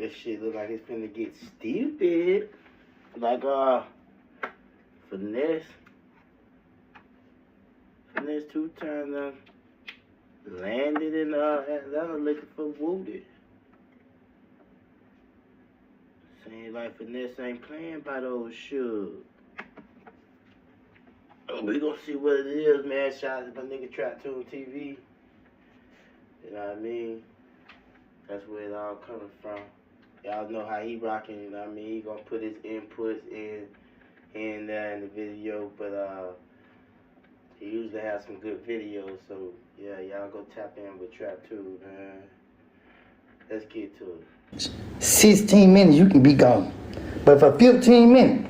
This shit look like it's finna get stupid. Like, Finesse 2 times landed in Atlanta looking for Wooded. Seems like Finesse ain't playing by those shoes. We gonna see what it is, man. Shout out to my nigga Trap Tune TV. You know what I mean? That's where it all coming from. Y'all know how he rocking, you know what I mean? He gonna put his inputs in there in the video, but he usually has some good videos, so yeah, y'all go tap in with Trap Tune, man. Let's get to it. 16 minutes, you can be gone. But for 15 minutes,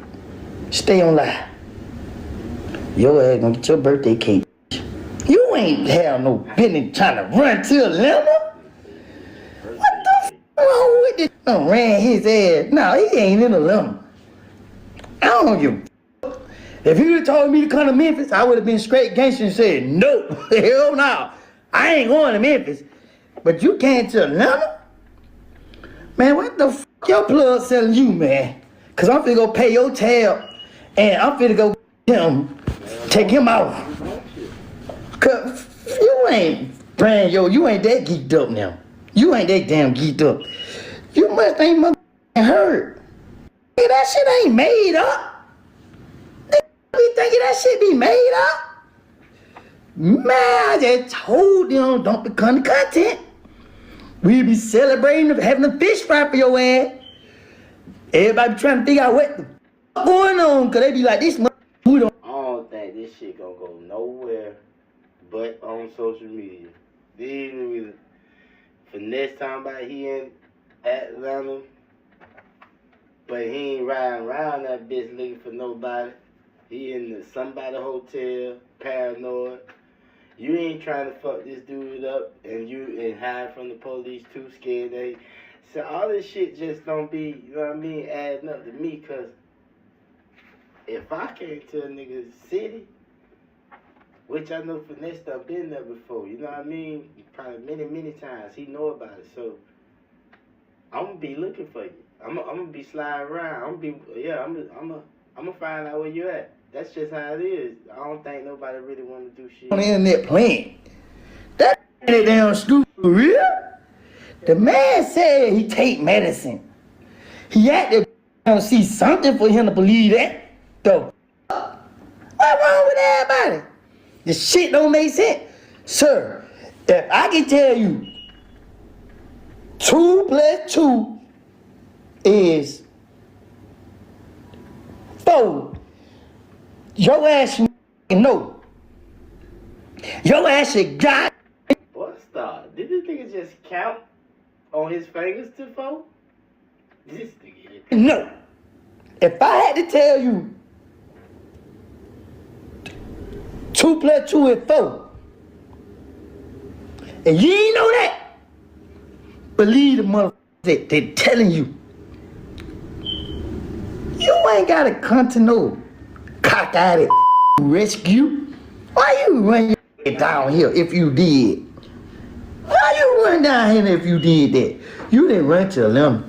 stay on live. Your ass gonna get your birthday cake. You ain't have no business trying to run to Atlanta. What the f wrong with this? Done ran his ass. No, he ain't in Atlanta. I don't give a f. If he would've told me to come to Memphis, I would've been straight gangster and said, no, hell no. I ain't going to Memphis. But you came to Atlanta? Man, what the f your plug selling you, man? Cause I'm finna go pay your tab and I'm finna go take him out. Cause you ain't brand you ain't that geeked up now. You ain't that damn geeked up. You must ain't motherfucking heard. Hey, that shit ain't made up. Be thinking that shit be made up? Man, I just told them don't become the content. We be celebrating having a fish fry for your ass. Everybody be trying to figure out what the f going on, cause they be like this we don't. I don't think this shit gonna go nowhere but on social media. These Finesse talking about he in Atlanta, but he ain't riding around that bitch looking for nobody. He in the somebody hotel, paranoid. You ain't trying to fuck this dude up and hide from the police, too scared. So all this shit just don't be, you know what I mean, adding up to me, cause if I came to a nigga's city, which I know Finesse done been there before, you know what I mean? Probably many times. He know about it. So I'm gonna be looking for you. I'm gonna be sliding around. I'm gonna find out where you at. That's just how it is. I don't think nobody really want to do shit On the internet playing. That damn stupid for real. The man said he take medicine. He had to see something for him to believe that. Though. What wrong with everybody? This shit don't make sense. Sir, if I can tell you 2 + 2 is 4. Your ass should know. Your ass should got. What stop? Did this nigga just count on his fingers to 4? This nigga. No. If I had to tell you 2 + 2 is 4, and you ain't know that, believe the motherfuckers that they're telling you. You ain't gotta come to no cock-eyed rescue. Why you run your down here if you did? Why you run down here if you did that? You didn't run to Atlanta.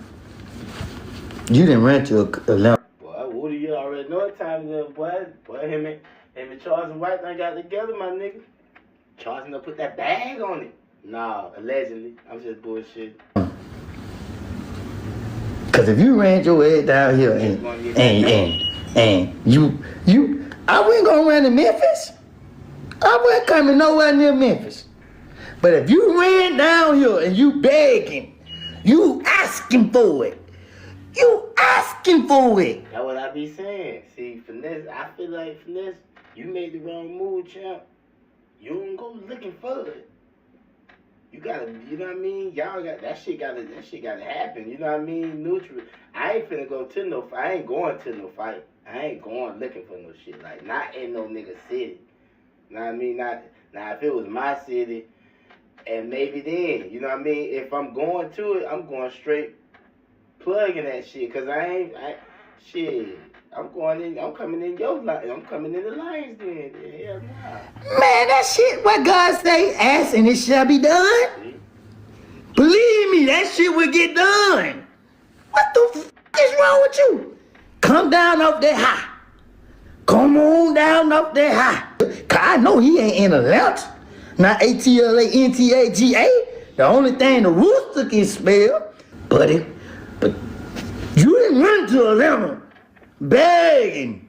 You didn't run to Atlanta. Boy, Woody, you already know what time it is, boy. Boy, him and Charles and White done got together, my nigga. Charles done put that bag on it. Nah, allegedly. I'm just bullshit. Cause if you ran your head down here and you, I wasn't gonna run to Memphis. I wasn't coming nowhere near Memphis. But if you ran down here and you begging, you asking for it. You asking for it. That's what I be saying. See, Finesse, I feel like Finesse, you made the wrong move, champ. You don't go looking for it. You gotta, you know what I mean? Y'all got that shit gotta happen. You know what I mean? Neutral. I ain't finna go to no fight. I ain't going to no fight. I ain't going looking for no shit. Like, not in no nigga city. You know what I mean? Now, if it was my city, and maybe then, you know what I mean? If I'm going to it, I'm going straight plugging that shit. Cause shit, I'm coming in your line. I'm coming in the lines then. Hell nah. Man, that shit, what God say, ask and it shall be done. See? Believe me, that shit will get done. What the f is wrong with you? Come down off that high. Come on down off that high. Cause I know he ain't in Atlanta. Not ATLANTAGA. The only thing the rooster can spell. But you didn't run to Atlanta begging,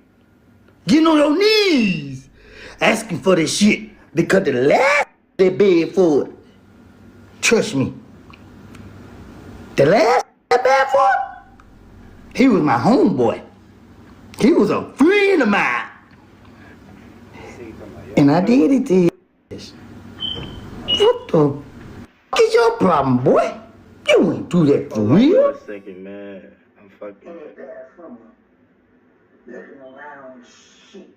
getting on your knees, asking for this shit. Because the last they begged for it, trust me, the last they begged for it, he was my homeboy. He was a friend of mine. And I did it to his. What the f is your problem, boy? You ain't do that for real. Hold on for a second, man. I'm fucking. Looking around shit.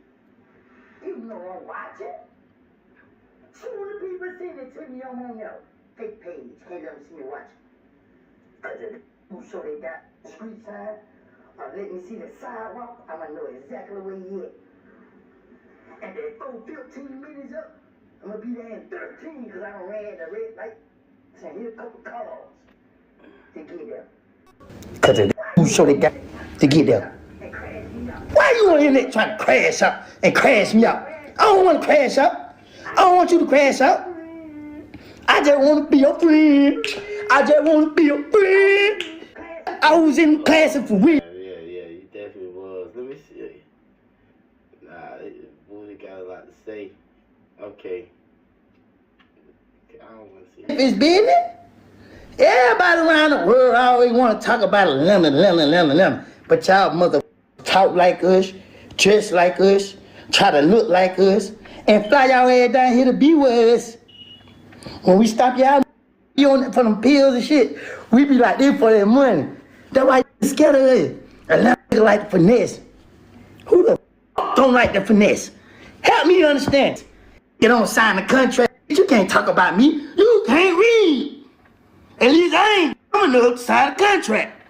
You know I'm watching. Some of the people send it to me on my fake page. Can't ever see me watching. Cause who show they got the street sign or let me see the sidewalk, I'ma know exactly where he at. And they throw 15 minutes up, I'm gonna be there in 13 because I done ran the red light. So here's a couple cars to get there. Cause who show they got to get there. Why you in there trying to crash out and crash me out? I don't want to crash out. I don't want you to crash out. I just want to be your friend. I just want to be your friend. I was in class for real. Yeah, you definitely was. Let me see. Nah, Woody got a lot to say. Okay. I don't want to see. If it's business, everybody around the world always want to talk about Atlanta. But y'all mother talk like us, dress like us, try to look like us, and fly y'all head down here to be with us. When we stop y'all for them pills and shit, we be like this for that money. That's why you scared of us. Atlanta like the finesse. Who the f don't like the finesse? Help me understand. You don't sign the contract. You can't talk about me. You can't read. At least I ain't coming up to sign a contract.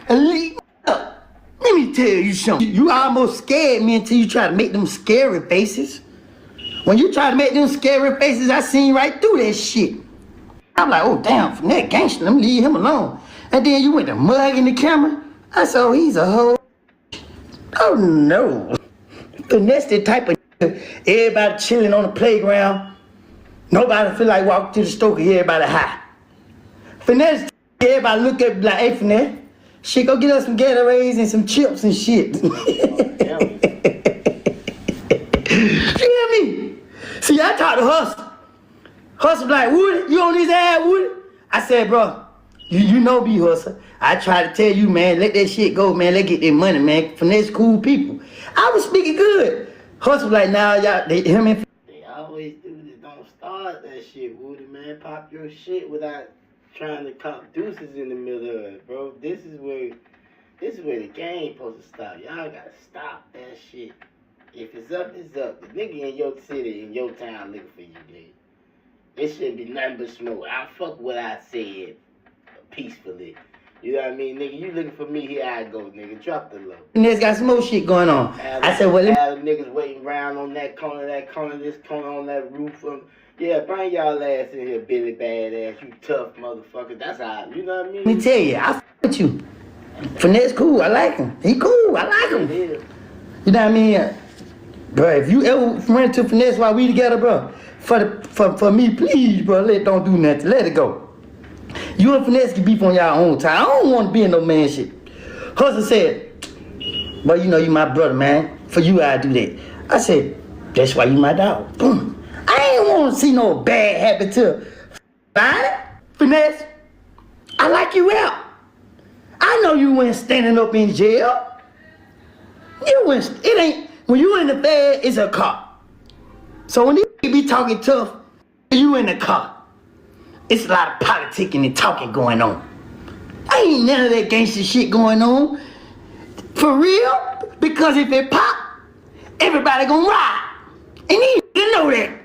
At least, let me tell you something. You almost scared me until you try to make them scary faces. When you try to make them scary faces, I seen right through that shit. I'm like, oh damn, from that gangster, let me leave him alone. And then you went to mugging the camera. I said, oh, he's a hoe. Oh no. Finesse the type of everybody chilling on the playground. Nobody feel like walking to the store because everybody high. Finesse, everybody look at me like, hey Finesse, shit, go get us some Gatorades and some chips and shit. You hear me? See, I talked to Hustle. Hustle like, Woody, you on his ass, Woody? I said, bro, you know me, Hustle. I try to tell you, man, let that shit go, man. Let's get that money, man. Finesse cool people. I was speaking good. Hustle like, now y'all, him and they always do this. Don't start that shit, Woody, man. Pop your shit without trying to cop deuces in the middle of it, bro. This is where the game supposed to stop. Y'all gotta stop that shit. If it's up, it's up. The nigga in your city, in your town, looking for you, nigga. It shouldn't be nothing but smoke. I fuck what I said peacefully. You know what I mean, nigga? You looking for me, here I go, nigga. Drop the low. Finesse got some more shit going on. I said, well, all the niggas waiting around on that corner, this corner, on that roof. Yeah, bring y'all ass in here, Billy Badass. You tough motherfucker. That's how, you know what I mean? Let me tell you, I f with you. Finesse cool, I like him. He cool, I like him. You know what I mean? Bro, if you ever run into Finesse while we together, bro, for me, please, bro, don't do nothing. Let it go. You and Finesse can beef on y'all own time. I don't want to be in no man shit. Hustle said, well, you know you my brother, man. For you, I do that. I said, that's why you my dog. Boom. I ain't want to see no bad happen to Finesse. I like you out. I know you went standing up in jail. You went, it ain't, when you in the bed, it's a car. So when you be talking tough, you in the car. It's a lot of politicking and talking going on. Ain't none of that gangster shit going on. For real? Because if it pop, everybody gonna ride. And he didn't know that.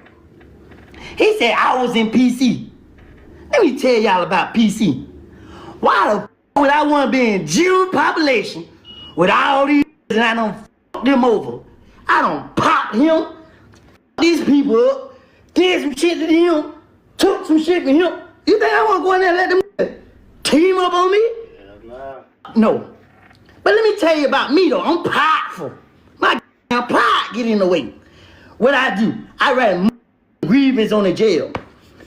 He said I was in PC. Let me tell y'all about PC. Why the f would I want to be in general population with all these and I done f them over? I done pop him, these people up, did some shit to him, took some shit from him. You think I want to go in there and let them team up on me? Nah. No. But let me tell you about me though. I'm prideful. My pride get in the way. What I do, I write grievance on the jail.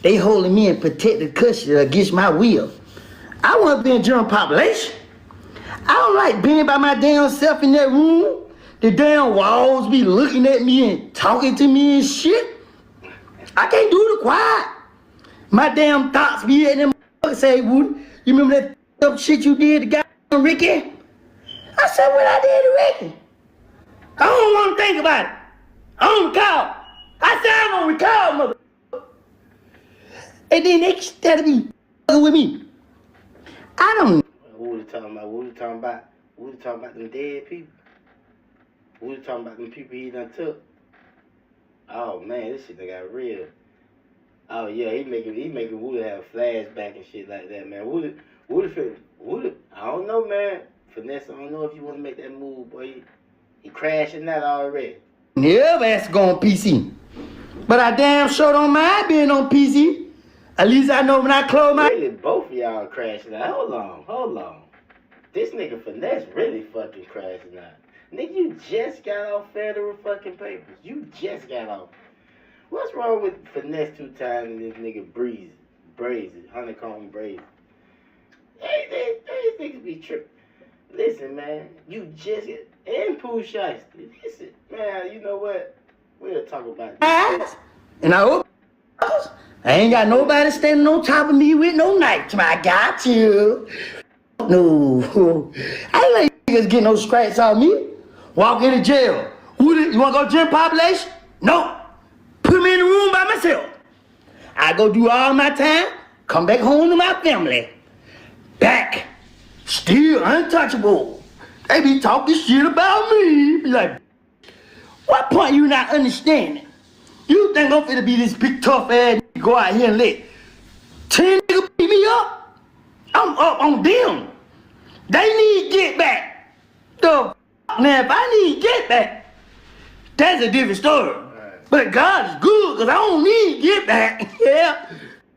They holding me in protected custody against my will. I want to be in general population. I don't like being by my damn self in that room. The damn walls be looking at me and talking to me and shit. I can't do the quiet. My damn thoughts be at them say, Woody, you remember that shit you did to goddamn Ricky? I said, what I did to Ricky? I don't want to think about it. I don't recall. I said, I don't recall, mother. And then they started be with me. I don't. What we talking about? What we talking about? What we talking about them dead people? What we talking about them people he done took? Oh man, this shit done got real. Oh yeah, he making Woody have flashback and shit like that, man. Woody, I don't know, man. Finesse, I don't know if you want to make that move, boy. He crashing that already. Never asked to go on PC. But I damn sure don't mind being on PC. At least I know when I close my... Really, both of y'all crashing out. Hold on. This nigga Finesse really fucking crashing out. Nigga, you just got off federal fucking papers. You just got off. What's wrong with Finesse 2 times and this nigga Brazy, Honeycomb Brazy? These niggas be tripping. Listen, man, you just get... And Pooh Shiesty. Listen, man, you know what? We'll talk about this. And I hope... I ain't got nobody standing on top of me with no knife. I got you. No. I ain't like niggas get no scratch on me. Walk into jail. You want to go to general population? No. Put me in the room by myself. I go do all my time, come back home to my family. Back. Still untouchable. They be talking shit about me. Be like, what point you not understanding? You think I'm finna be this big tough ass nigga go out here and let 10 niggas beat me up? I'm up on them. They need to get back. The now if I need to get back, that's a different story. Right. But God is good, cause I don't need to get back. Yeah.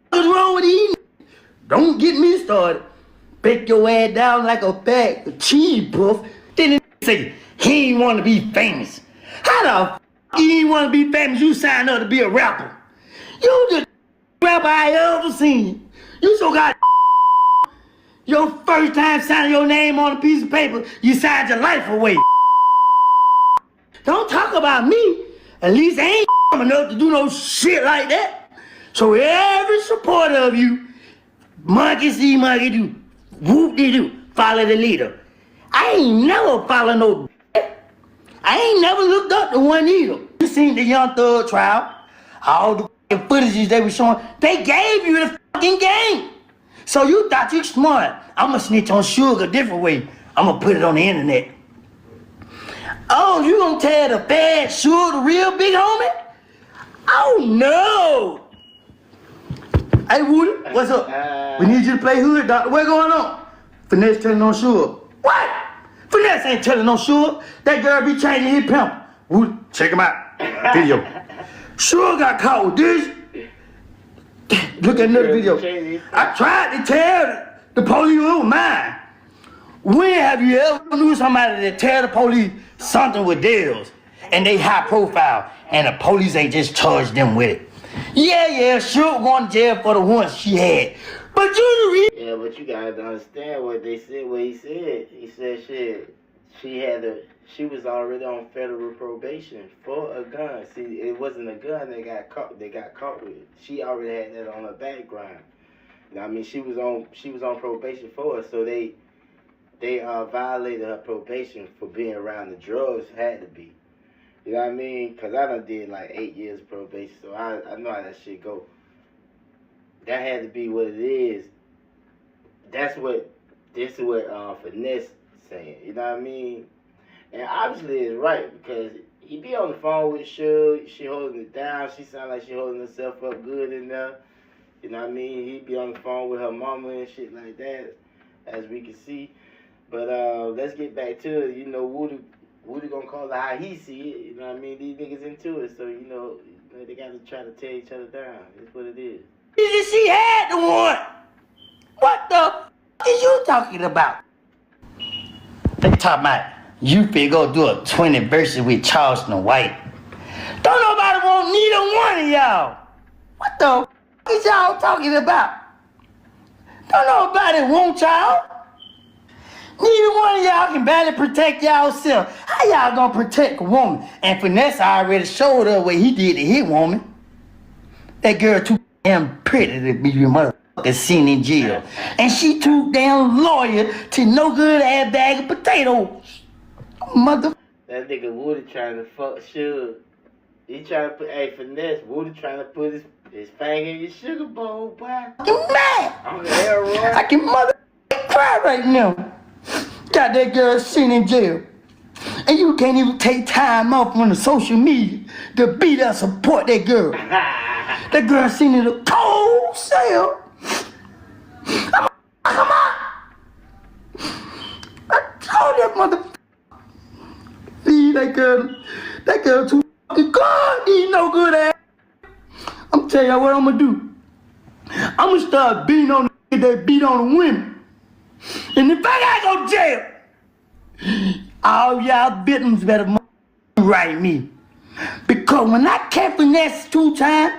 What's wrong with these? Don't get me started. Break your ass down like a bag of cheese puff. Then they say he ain't wanna be famous. How the you ain't want to be famous, you signed up to be a rapper. You the rapper I ever seen. You so got your first time signing your name on a piece of paper, you signed your life away. Don't talk about me. At least I ain't enough to do no shit like that. So every supporter of you, monkey see, monkey do, whoop-de-doo, follow the leader. I ain't never follow no I ain't never looked up to one either. You seen the Young Thug trial, all the footages they were showing, they gave you the fucking game. So you thought you smart. I'ma snitch on Sugar a different way. I'ma put it on the internet. Oh, you gonna tell the bad Sugar the real big homie? Oh no. Hey Woody, what's up? We need you to play hood, doctor. What's going on? Finesse telling on Sugar. What? Finesse ain't telling no Sugar. That girl be changing his pimp. Woody, check him out. Video. Sugar got caught with this. Look at another video. I tried to tell the police it was mine. When have you ever knew somebody that tell the police something with theirs and they high profile and the police ain't just charged them with it? Yeah, Sugar going to jail for the ones she had. But you the yeah, but you gotta understand what they said. What he said. He said shit. She was already on federal probation for a gun. See, it wasn't a gun they got caught with. She already had that on her background. I mean, she was on probation for it, so they violated her probation for being around the drugs. Had to be. You know what I mean? Cause I done did like 8 years of probation, so I know how that shit go. That had to be what it is. This is what Finesse saying. You know what I mean? And obviously it's right because he be on the phone with Suge. She holding it down. She sound like she holding herself up good in there. You know what I mean? He be on the phone with her mama and shit like that, as we can see. But let's get back to it. You know, Woody gonna call it how he see it. You know what I mean? These niggas into it, so you know they gotta try to tear each other down. That's what it is. She had the one. What the f is you talking about? They talking about you finna go do a 20 verses with Charleston White. Don't nobody want neither one of y'all. What the f is y'all talking about? Don't nobody want y'all. Neither one of y'all can barely protect y'all self. How y'all gonna protect a woman? And Finesse already showed her what he did to his woman. That girl too damn pretty to be your motherfucker seen in jail. And she too damn loyal to no good ass bag of potatoes. Mother. That nigga Woody trying to fuck Suge. He trying to put, hey, Finesse, Woody trying to put his finger in your sugar bowl, boy. I'm mad. I'm there, Roy. I can mother cry right now. Got that girl sitting in jail. And you can't even take time off on the social media to beat her, support that girl. That girl sitting in a cold cell. Come on. I told that mother. Leave that girl. That girl too fucking good. He no good ass. I'm telling you what I'm gonna do. I'm gonna start beating on the that beat on the women. And if I gotta go to jail, all y'all victims better write me. Because when I catch Finesse 2 times,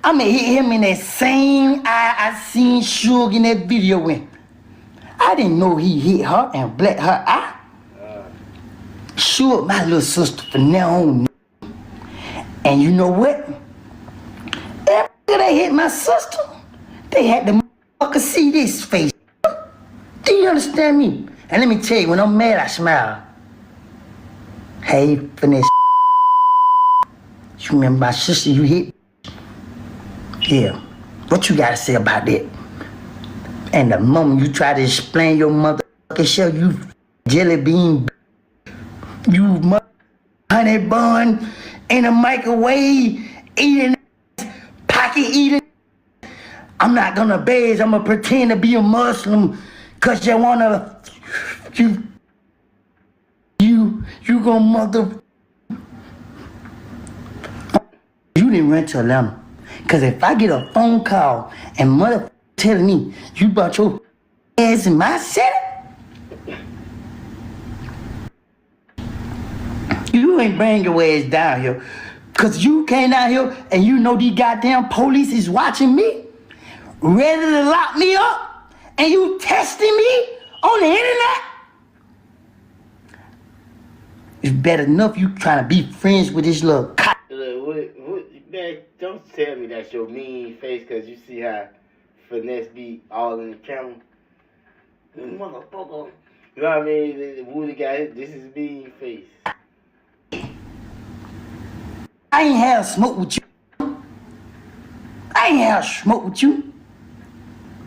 I'ma hit him in that same eye I seen Suge in that video with. I didn't know he hit her and blacked her eye. Suge, my little sister from now on. And you know what? After they hit my sister, they had to motherfucker see this face. Do you understand me? And let me tell you, when I'm mad, I smile. Hey, Finesse. You remember my sister you hit? Yeah. What you gotta say about that? And the moment you try to explain your motherfucking self, you jelly bean, you mother honey bun in a microwave, eating pocket eating. I'm not gonna beige, I'm gonna pretend to be a Muslim. Cause you wanna, you gonna mother. You didn't run to Atlanta. Cause if I get a phone call and mother telling me you brought your ass in my city, you ain't bring your ass down here. Cause you came down here and you know these goddamn police is watching me, ready to lock me up. And you testing me on the internet? It's bad enough you trying to be friends with this little cop. Look, man, don't tell me that's your mean face, cause you see how Finesse be all in the camera. Motherfucker. You know what I mean? Woody got this is mean face. I ain't have smoke with you. I ain't have smoke with you.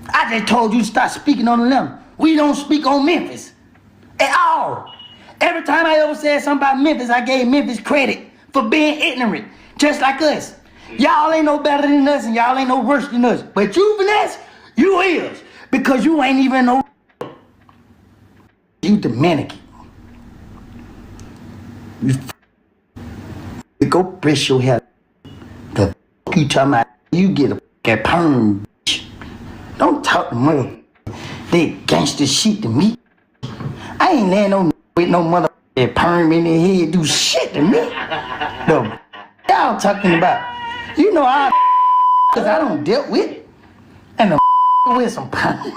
I just told you to start speaking on Atlanta. We don't speak on Memphis at all. Every time I ever said something about Memphis, I gave Memphis credit for being ignorant, just like us. Y'all ain't no better than us and y'all ain't no worse than us. But you, Finesse, you is. Because you ain't even no. You Dominican. You go brush your hair. The you talking about, you get a perm. Don't talk to mother. They gangster shit to me. I ain't letting no with no mother perm in their head do shit to me. The y'all talking about. You know cause I don't deal with. And the with some perm.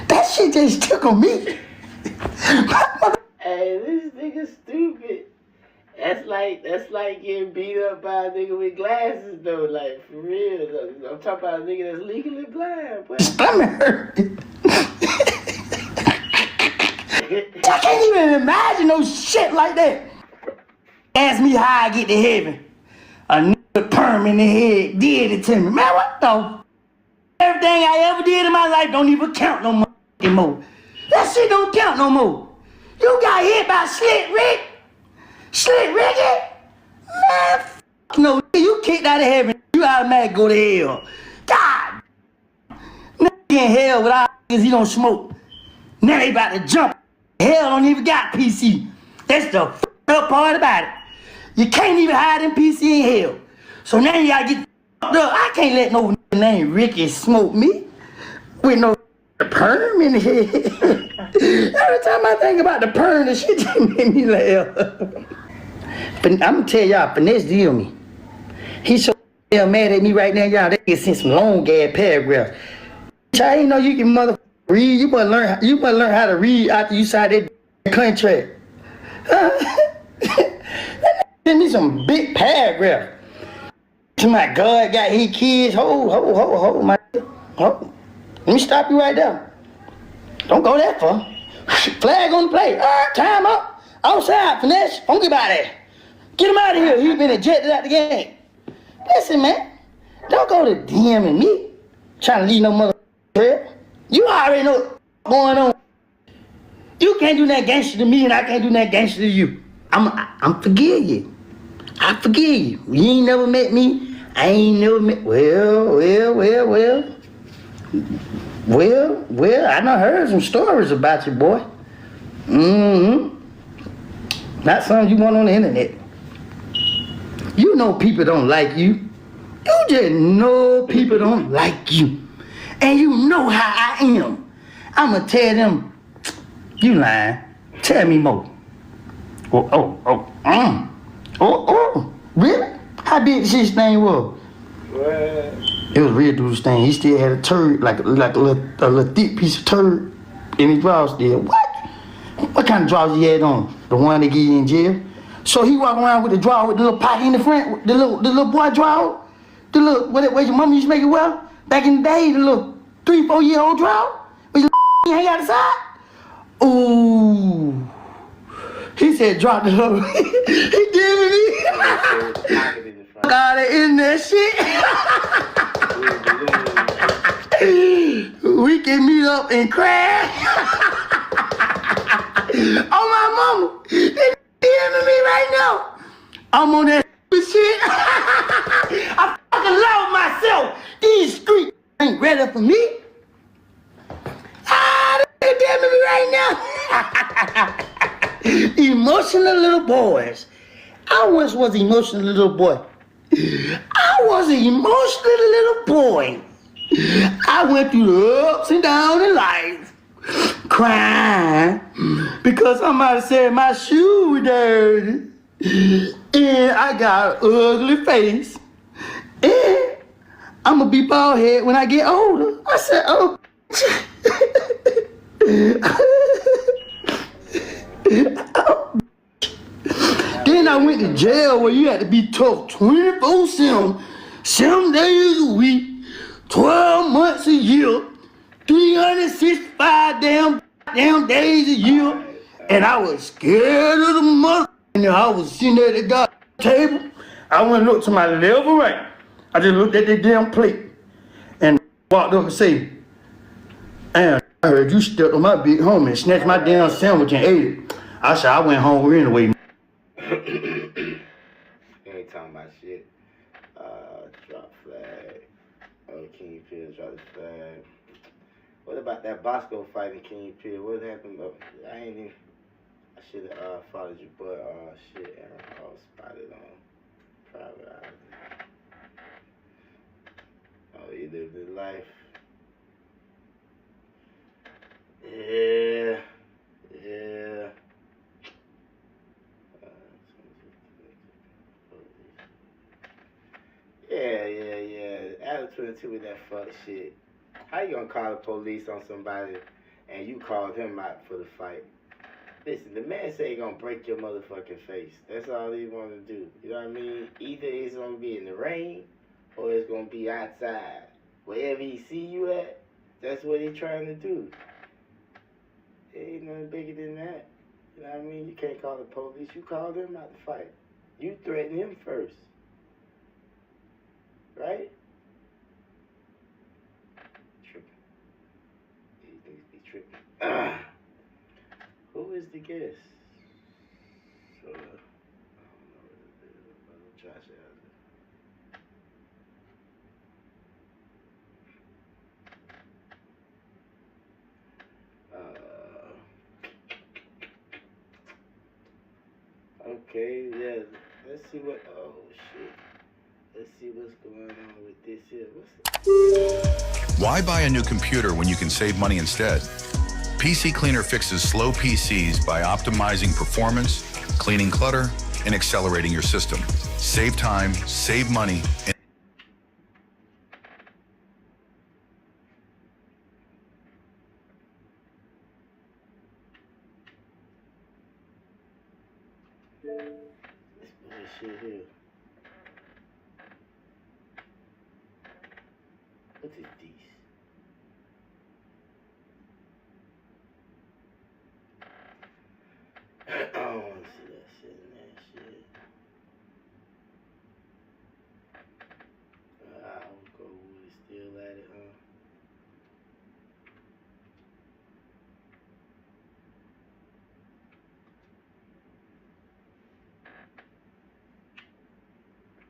That shit just took on me. Hey, this nigga stupid. That's like getting beat up by a nigga with glasses though, like for real. I'm talking about a nigga that's legally blind, boy. Stomach hurt. I can't even imagine no shit like that. Ask me how I get to heaven. A nigga perm in the head did it to me. Man, what the everything I ever did in my life don't even count no more. That shit don't count no more. You got hit by Slick Rick? Slick Ricky? Man, no, you kicked out of heaven, you automatically go to hell. God! Nigga in hell with all niggas he don't smoke. Now they about to jump. Hell don't even got PC. That's the up part about it. You can't even hide in PC in hell. So now you gotta get up. I can't let no nigga named Ricky smoke me with no The perm in here. Every time I think about the perm, the shit just made me laugh. But I'm gonna tell y'all, Finesse deal me. He so damn mad at me right now, y'all. They can send some long ass paragraphs. I ain't know you can motherfucker read. You must learn how to read after you sign that contract. Send me some big paragraph. To my God, got his kids. Hold, my. Hold. Let me stop you right there. Don't go that far. Flag on the play. All right, time up. Outside, Finesse. Don't get out of there. Get him out of here. He's been ejected out the game. Listen, man. Don't go to DMing me. Trying to leave no motherfucker. You already know what's going on. You can't do that gangster to me, and I can't do that gangster to you. I'm forgive you. I forgive you. You ain't never met me. I ain't never met. Well. I done heard some stories about you, boy. Not something you want on the internet. You know people don't like you. You just know people don't like you. And you know how I am. I'ma tell them, you lying. Tell me more. Really? How big this thing was? It was a real dude's thing. He still had a turd, like a little thick piece of turd in his drawers still. What kind of drawers he had on? The one they get you in jail? So he walk around with the drawer with the little pocket in the front, the little boy drawer, the little, where your mama used to make it well? Back in the day, the little 3-4-year-old drawer, where your hang out the side? Ooh. He said drop the low. He giving me. Got it in that shit. We can meet up and crash. Oh my mama, they hearing me right now. I'm on that shit. I fucking love myself. These streets ain't ready for me. They damn me right now. Emotional little boys. I once was an emotional little boy. I was an emotional little boy. I went through the ups and downs in life, crying because somebody said my shoe was dirty, and I got an ugly face, and I'm gonna be bald head when I get older. I said, oh. Then I went to jail where you had to be tough 24/7, 7 days a week, 12 months a year, 365 damn days a year, and I was scared of the mother. And I was sitting at the goddamn table. I went and looked to my left or right. I just looked at the damn plate and walked up and said, "And I heard you stepped on my big homie and snatched my damn sandwich and ate it." I said, I went home anyway. You ain't talking about shit. Drop flag. Oh, King Pierce drop the flag. What about that Bosco fight in King Pierce? What happened? I should have followed you, but shit, Aaron Hall spotted on private eye. Oh, he lived his life. Yeah. Adam 22 with that fuck shit. How you gonna call the police on somebody and you called him out for the fight? Listen, the man say he gonna break your motherfucking face. That's all he wanna do. You know what I mean? Either it's gonna be in the rain or it's gonna be outside. Wherever he see you at, that's what he trying to do. It ain't nothing bigger than that. You know what I mean? You can't call the police. You called him out to fight. You threatened him first. Right? Tripping. These niggas be tripping. Who is the guest? So, I don't know what it is. Josh Allen. Okay, yeah. Let's see what. Oh, shit. Let's see what's going on with this here. What's it? Why buy a new computer when you can save money instead? PC Cleaner fixes slow PCs by optimizing performance, cleaning clutter, and accelerating your system. Save time, save money, and This bullshit here. What is this? I don't want to see that shit in that shit. I'll go with it, still at it, huh?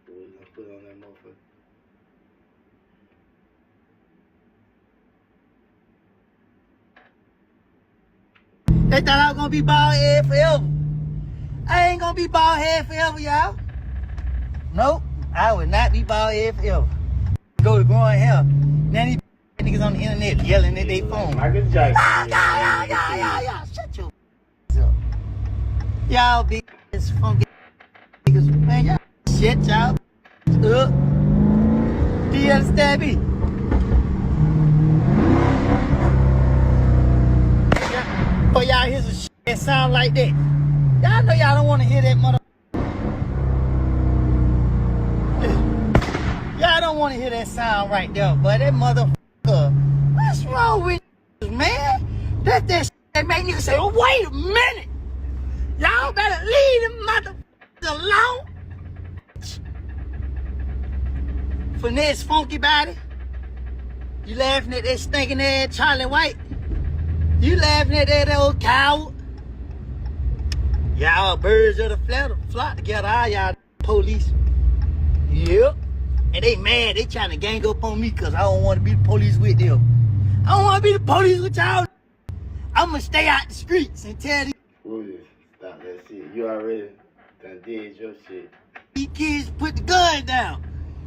What we gonna put on that motherfucker? They thought I was gonna be bald head forever. I ain't gonna be bald head forever, y'all. Nope, I would not be bald head forever. Go to growing hair. Now these niggas on the internet yelling at their phone. Michael Jackson. Yeah. Shut your up. Y'all big ass funky niggas, man. Y'all shut y'all up. Do you understand me? For y'all hear some shit that sound like that. Y'all know y'all don't want to hear that mother. Y'all don't want to hear that sound right there, but that motherfucker. What's wrong with you, man? That's that shit that make niggas say, oh, wait a minute. Y'all better leave them motherfuckers alone. Finesse funky body. You laughing at that stinking ass Charlie White? You laughing at that old coward? Y'all birds of the feather flock together, all y'all police. Yep. And they mad, they trying to gang up on me because I don't want to be the police with them. I don't want to be the police with y'all. I'm going to stay out the streets and tell Stop that shit. You already done did your shit. these kids to put the gun down.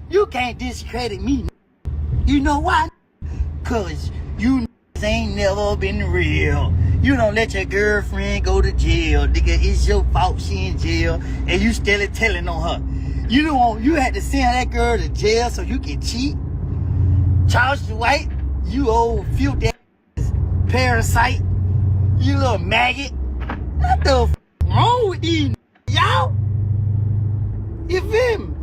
You can't discredit me. You know why? Because you ain't never been real. You don't let your girlfriend go to jail. Nigga, it's your fault she in jail and you still telling on her. You had to send that girl to jail so you can cheat. Charles White, you old filthy ass parasite. You little maggot. What the f wrong with these y'all? You feel me?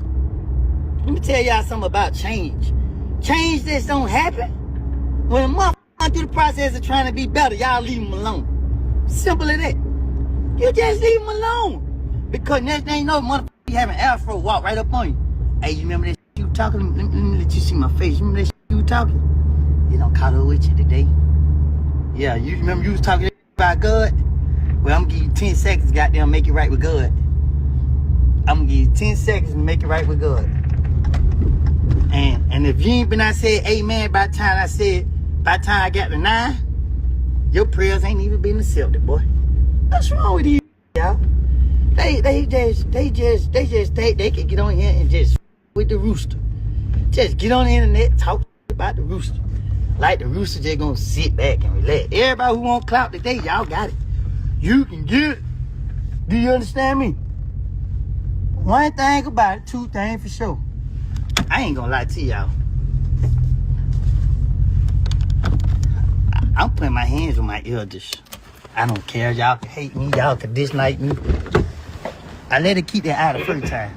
Let me tell y'all something about change. Change just don't happen. When a motherfucker going through the process of trying to be better, y'all leave them alone. Simple as that. You just leave them alone. Because next thing you know, motherfucker be having Afro walk right up on you. Hey, you remember that shit you talking? Let me let you see my face. You remember that shit you talking? You don't caught up with you today. Yeah, you remember you was talking about God? Well, I'm gonna give you 10 seconds, goddamn, make it right with God. I'm gonna give you 10 seconds to make it right with God. And if you ain't been out said amen by the time I got to 9, your prayers ain't even been accepted, boy. What's wrong with you, y'all? They just think they can get on here and just with the rooster. Just get on the internet, talk about the rooster. Like the rooster just gonna sit back and relax. Everybody who want clout today, y'all got it. You can get it. Do you understand me? One thing about it, two things for sure. I ain't gonna lie to y'all. I'm putting my hands on my elders. I don't care. Y'all can hate me. Y'all can dislike me. I let it keep that out the first time.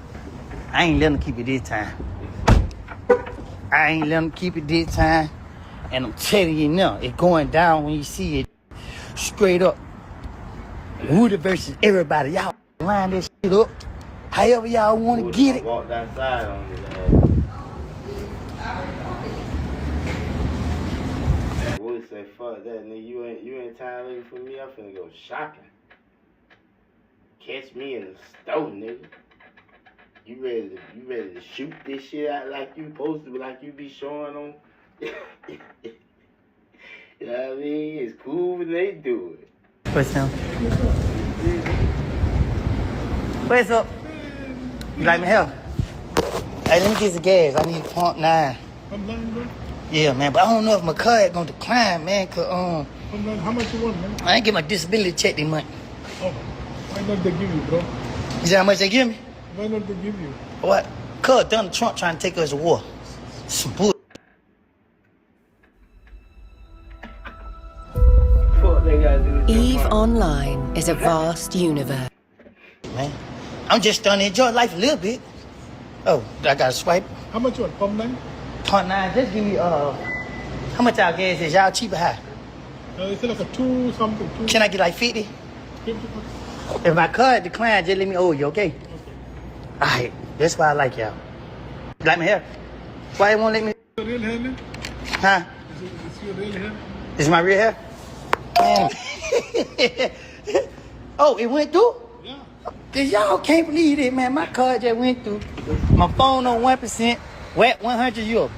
I ain't letting them keep it this time. I ain't letting them keep it this time. And I'm telling you now, it's going down when you see it straight up. Woody versus everybody. Y'all line this shit up. However y'all want to get it. Walk that side on his ass. Woody say, fuck that, nigga. You ain't time looking for me. I'm finna go shopping. Catch me in the store, nigga. You ready to shoot this shit out like you supposed to, like you be showing on. You know what I mean? It's cool when they do it. What's up? What's up? You like my help? Hey, let me get some gas. I need pump 9. Yeah, man, but I don't know if my card gonna decline, man, cause How much you want, man? I ain't get my disability check this month. Oh, why not they give you, bro? You see how much they give me? Why not they give you? What? Cause Donald Trump trying to take us to war. Some bull. EVE Online is a vast universe. Man, I'm just starting to enjoy life a little bit. Oh, I gotta swipe. How much you want? Pump 9? .9, just give me how much our gas is? Y'all cheap or high? It's like a 2 something. 2, Can I get like 50? 50 bucks. If my card decline, just let me owe you, okay? Alright, that's why I like y'all. You like my hair? Why you won't let me? Your real hair, man? Huh? Is your real hair? This is my real hair? Man. Oh, it went through? Yeah. Cause y'all can't believe it, man. My card just went through. My phone on 1%. Wet 100, you a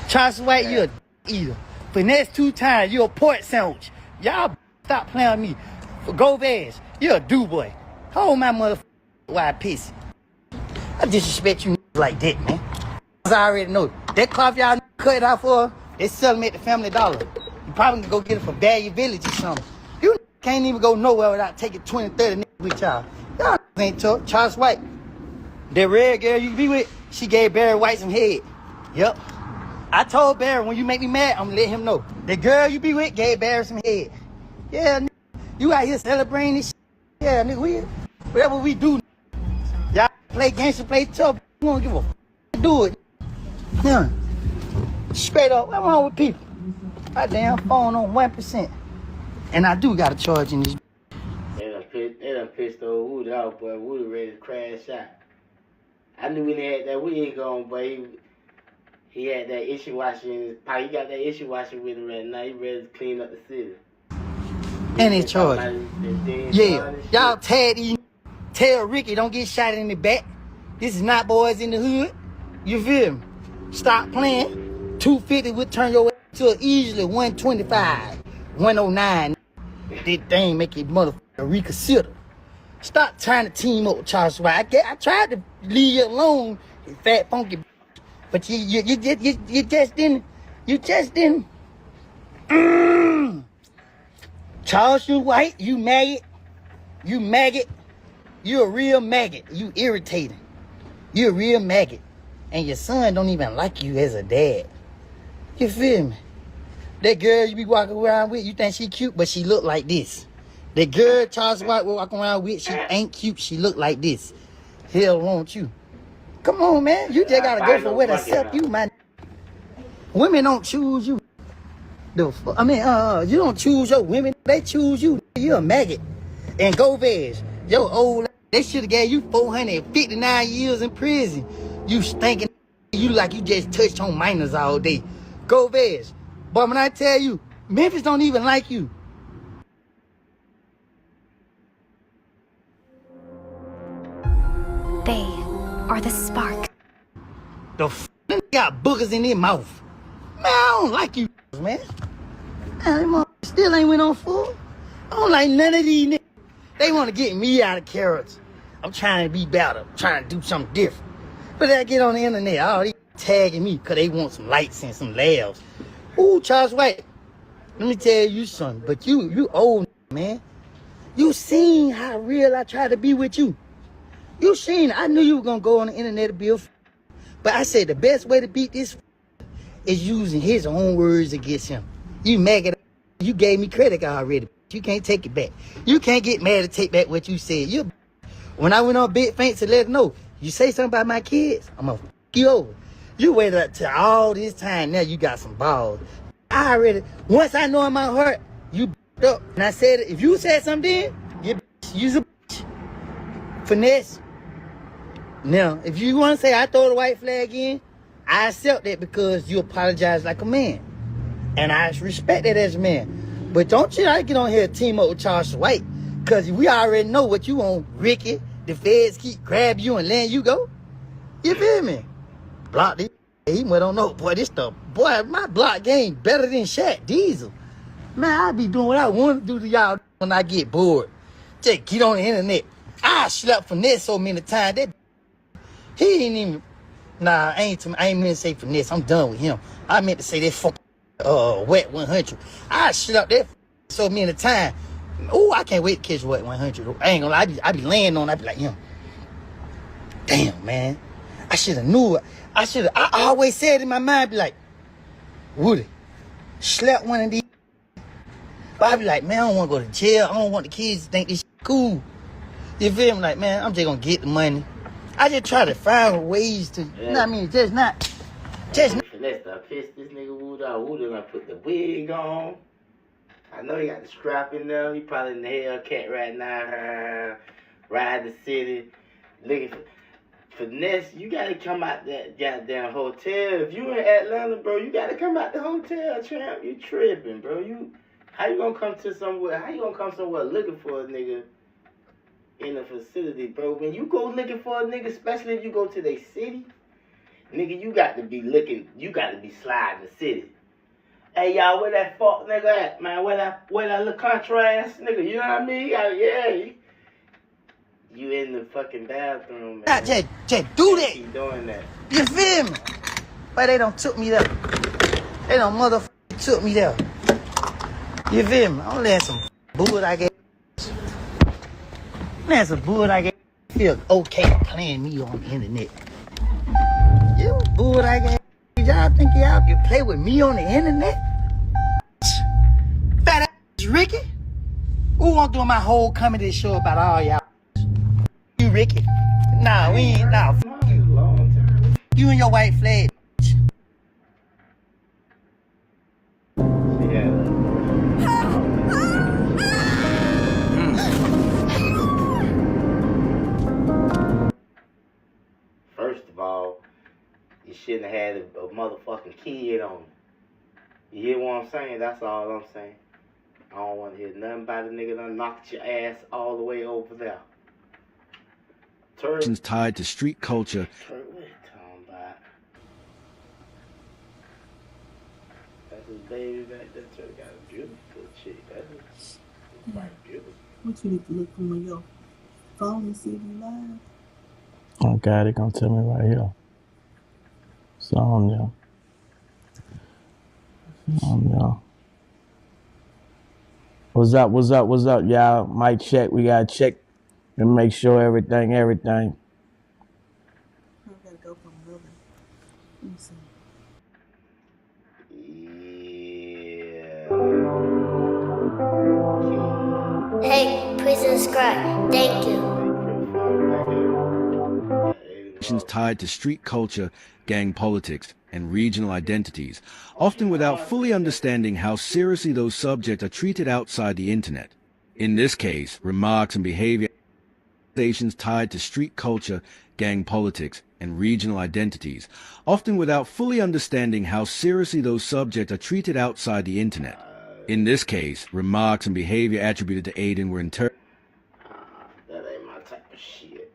Charles White, you a eater. Finesse 2 times, you a pork sandwich. Y'all stop playing with me. For Govaz, you a do-boy. Hold my motherfucking wide piece. I disrespect you like that, man. I already know. That cloth y'all cut it out for, they sell them at the Family Dollar. You probably can go get it from Value Village or something. You can't even go nowhere without taking 20, 30 with y'all. Y'all ain't tough. Charles White, that red girl you be with, she gave Barry White some head. Yep. I told Barry, when you make me mad, I'm gonna let him know. The girl you be with gave Barry some head. Yeah, nigga, you out here celebrating this shit. Yeah, nigga, whatever we do, y'all play gangster, play tough, we don't give a do it. Yeah. Straight up, what's wrong with people? My damn phone on 1%. And I do got a charge in this. They done pissed old Woody off, boy. Woody ready to crash out. I knew when he had that wig on, but he had that issue washer in his pocket. He got that issue washer with him right now. He ready to clean up the city. And it's charged. Yeah, y'all tag these. Tell Ricky don't get shot in the back. This is not boys in the hood. You feel me? Stop playing. 250 would turn your ass to easily 125, 109. This thing make you motherfucker reconsider. Stop trying to team up with Charles White. I tried to leave you alone, you fat funky, but you just didn't. You just didn't. Charles White, you maggot. You maggot. You a real maggot. You irritating. You a real maggot. And your son don't even like you as a dad. You feel me? That girl you be walking around with, you think she cute, but she look like this. The girl Charles White will walk around with, she ain't cute, she look like this. Hell won't you? Come on, man. You just gotta go for what accept you, man. Women don't choose you. You don't choose your women, they choose you. You a maggot. And Govaz, your old, they should have gave you 459 years in prison. You stinking, you like you just touched on minors all day. Govaz, but when I tell you, Memphis don't even like you. They are the spark. The f***ing got boogers in their mouth. Man, I don't like you, man. Man, them still ain't went on full. I don't like none of these niggas. They want to get me out of carrots. I'm trying to be better. I'm trying to do something different. But I get on the internet, all these tagging me because they want some likes and some laughs. Ooh, Charles White, let me tell you something. But you old, man. You seen how real I try to be with you. You seen, I knew you were going to go on the internet to be a but I said the best way to beat this is using his own words against him. You maggot, you gave me credit already. You can't take it back. You can't get mad to take back what you said. When I went on Big Fancy to let her know, you say something about my kids, I'm going to f*** you over. You waited up till all this time, now you got some balls. Once I know in my heart, you up. And I said, if you said something then, you's a bitch. Finesse. Now, if you want to say I throw the white flag in, I accept that because you apologize like a man. And I respect that as a man. But don't you get on here and team up with Charles White, because we already know what you want, Ricky. The feds keep grab you and letting you go. You feel me? Block this. He don't know. Boy, this stuff. Boy, my block game better than Shaq Diesel. Man, I be doing what I want to do to y'all when I get bored. Just get on the internet. I slept Finesse so many times. That he ain't even. Nah, I ain't meant to say finesse. I'm done with him. I meant to say that fuck wet 100. I shit up that so many times. Oh, I can't wait to catch wet 100. I ain't gonna lie. I be laying on. I be like, damn, man. I should have knew it. I always said in my mind, be like, Woody, slept one of these. But I be like, man, I don't want to go to jail. I don't want the kids to think this shit cool. You feel me? Like, man, I'm just gonna get the money. I just try to find ways to, you know what I mean? Just not. Finesse done pissed this nigga Woody out. Woody done put the wig on. I know he got the strap in there. He probably in the Hellcat right now. Ride the city. Looking for Finesse. You gotta come out that goddamn hotel. If you in Atlanta, bro, you gotta come out the hotel, champ. You tripping, bro. How you gonna come somewhere looking for a nigga in a facility, bro? When you go looking for a nigga, especially if you go to their city, nigga, you got to be sliding the city. Hey, y'all, where that fuck nigga at, man? Where that little country ass nigga, you know what I mean? You in the fucking bathroom, man. Just do that. Keep doing that. You feel me? But they don't took me there. They don't motherfucking took me there. You feel me? I'm letting some bull I get. Man, some bull I get. Feel okay playing me on the internet. You bull I get. Y'all think y'all can play with me on the internet? Fat ass Ricky? Who want to do my whole comedy show about all y'all? You Ricky? Nah, we ain't. Nah, fuck you. You and your white flag. First of all, you shouldn't have had a motherfucking kid on it. You hear what I'm saying? That's all I'm saying. I don't want to hear nothing about a nigga done knocked your ass all the way over there. Tied to street culture. What you talking about? That's his baby back there. Turk got a beautiful chick. That's quite beautiful. What you need to look on your phone and see if you live? Oh God, they gonna tell me right here. So on there. What's up, y'all? Mic check. We gotta check and make sure everything. I gotta go from another. Let me see. Yeah. Hey, please subscribe. Thank you. Tied to street culture, gang politics, and regional identities, often without fully understanding how seriously those subjects are treated outside the internet. In this case, remarks and behavior tied to street culture, gang politics, and regional identities, often without fully understanding how seriously those subjects are treated outside the internet. In this case, remarks and behavior attributed to Aiden were interpreted. That ain't my type of shit.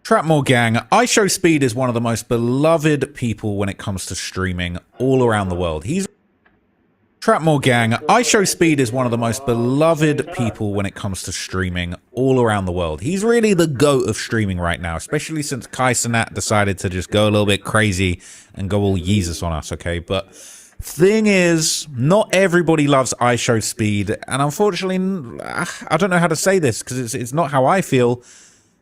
Trapmore Gang, IShowSpeed is one of the most beloved people when it comes to streaming all around the world. Trapmore Gang, IShowSpeed is one of the most beloved people when it comes to streaming all around the world. He's really the GOAT of streaming right now, especially since Kai Cenat decided to just go a little bit crazy and go all Yeezus on us, okay? But thing is, not everybody loves IShowSpeed, and unfortunately, I don't know how to say this because it's not how I feel,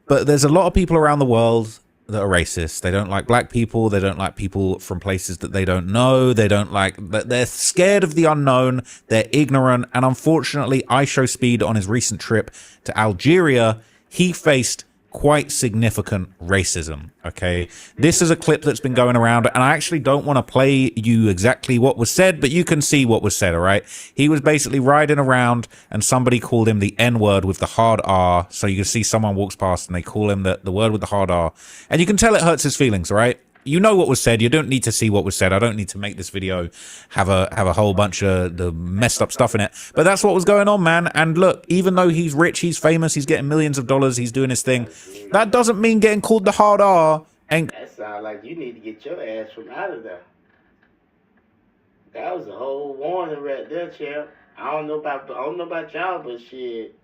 but there's a lot of people around the world that are racist. They don't like black people. They don't like people from places that they don't know. They don't like, they're scared of the unknown. They're ignorant. And unfortunately, IShowSpeed on his recent trip to Algeria, he faced quite significant racism. Okay, this is a clip that's been going around, and I actually don't want to play you exactly what was said, but you can see what was said. All right, he was basically riding around and somebody called him the N-word with the hard R. So you can see someone walks past and they call him the word with the hard R, and you can tell it hurts his feelings. All right, you know what was said. You don't need to see what was said. I don't need to make this video have a whole bunch of the messed up stuff in it. But that's what was going on, man. And look, even though he's rich, he's famous, he's getting millions of dollars, he's doing his thing, that doesn't mean getting called the hard R. And that sounds like you need to get your ass from out of there. That was a whole warning right there, champ. I don't know about y'all, but shit,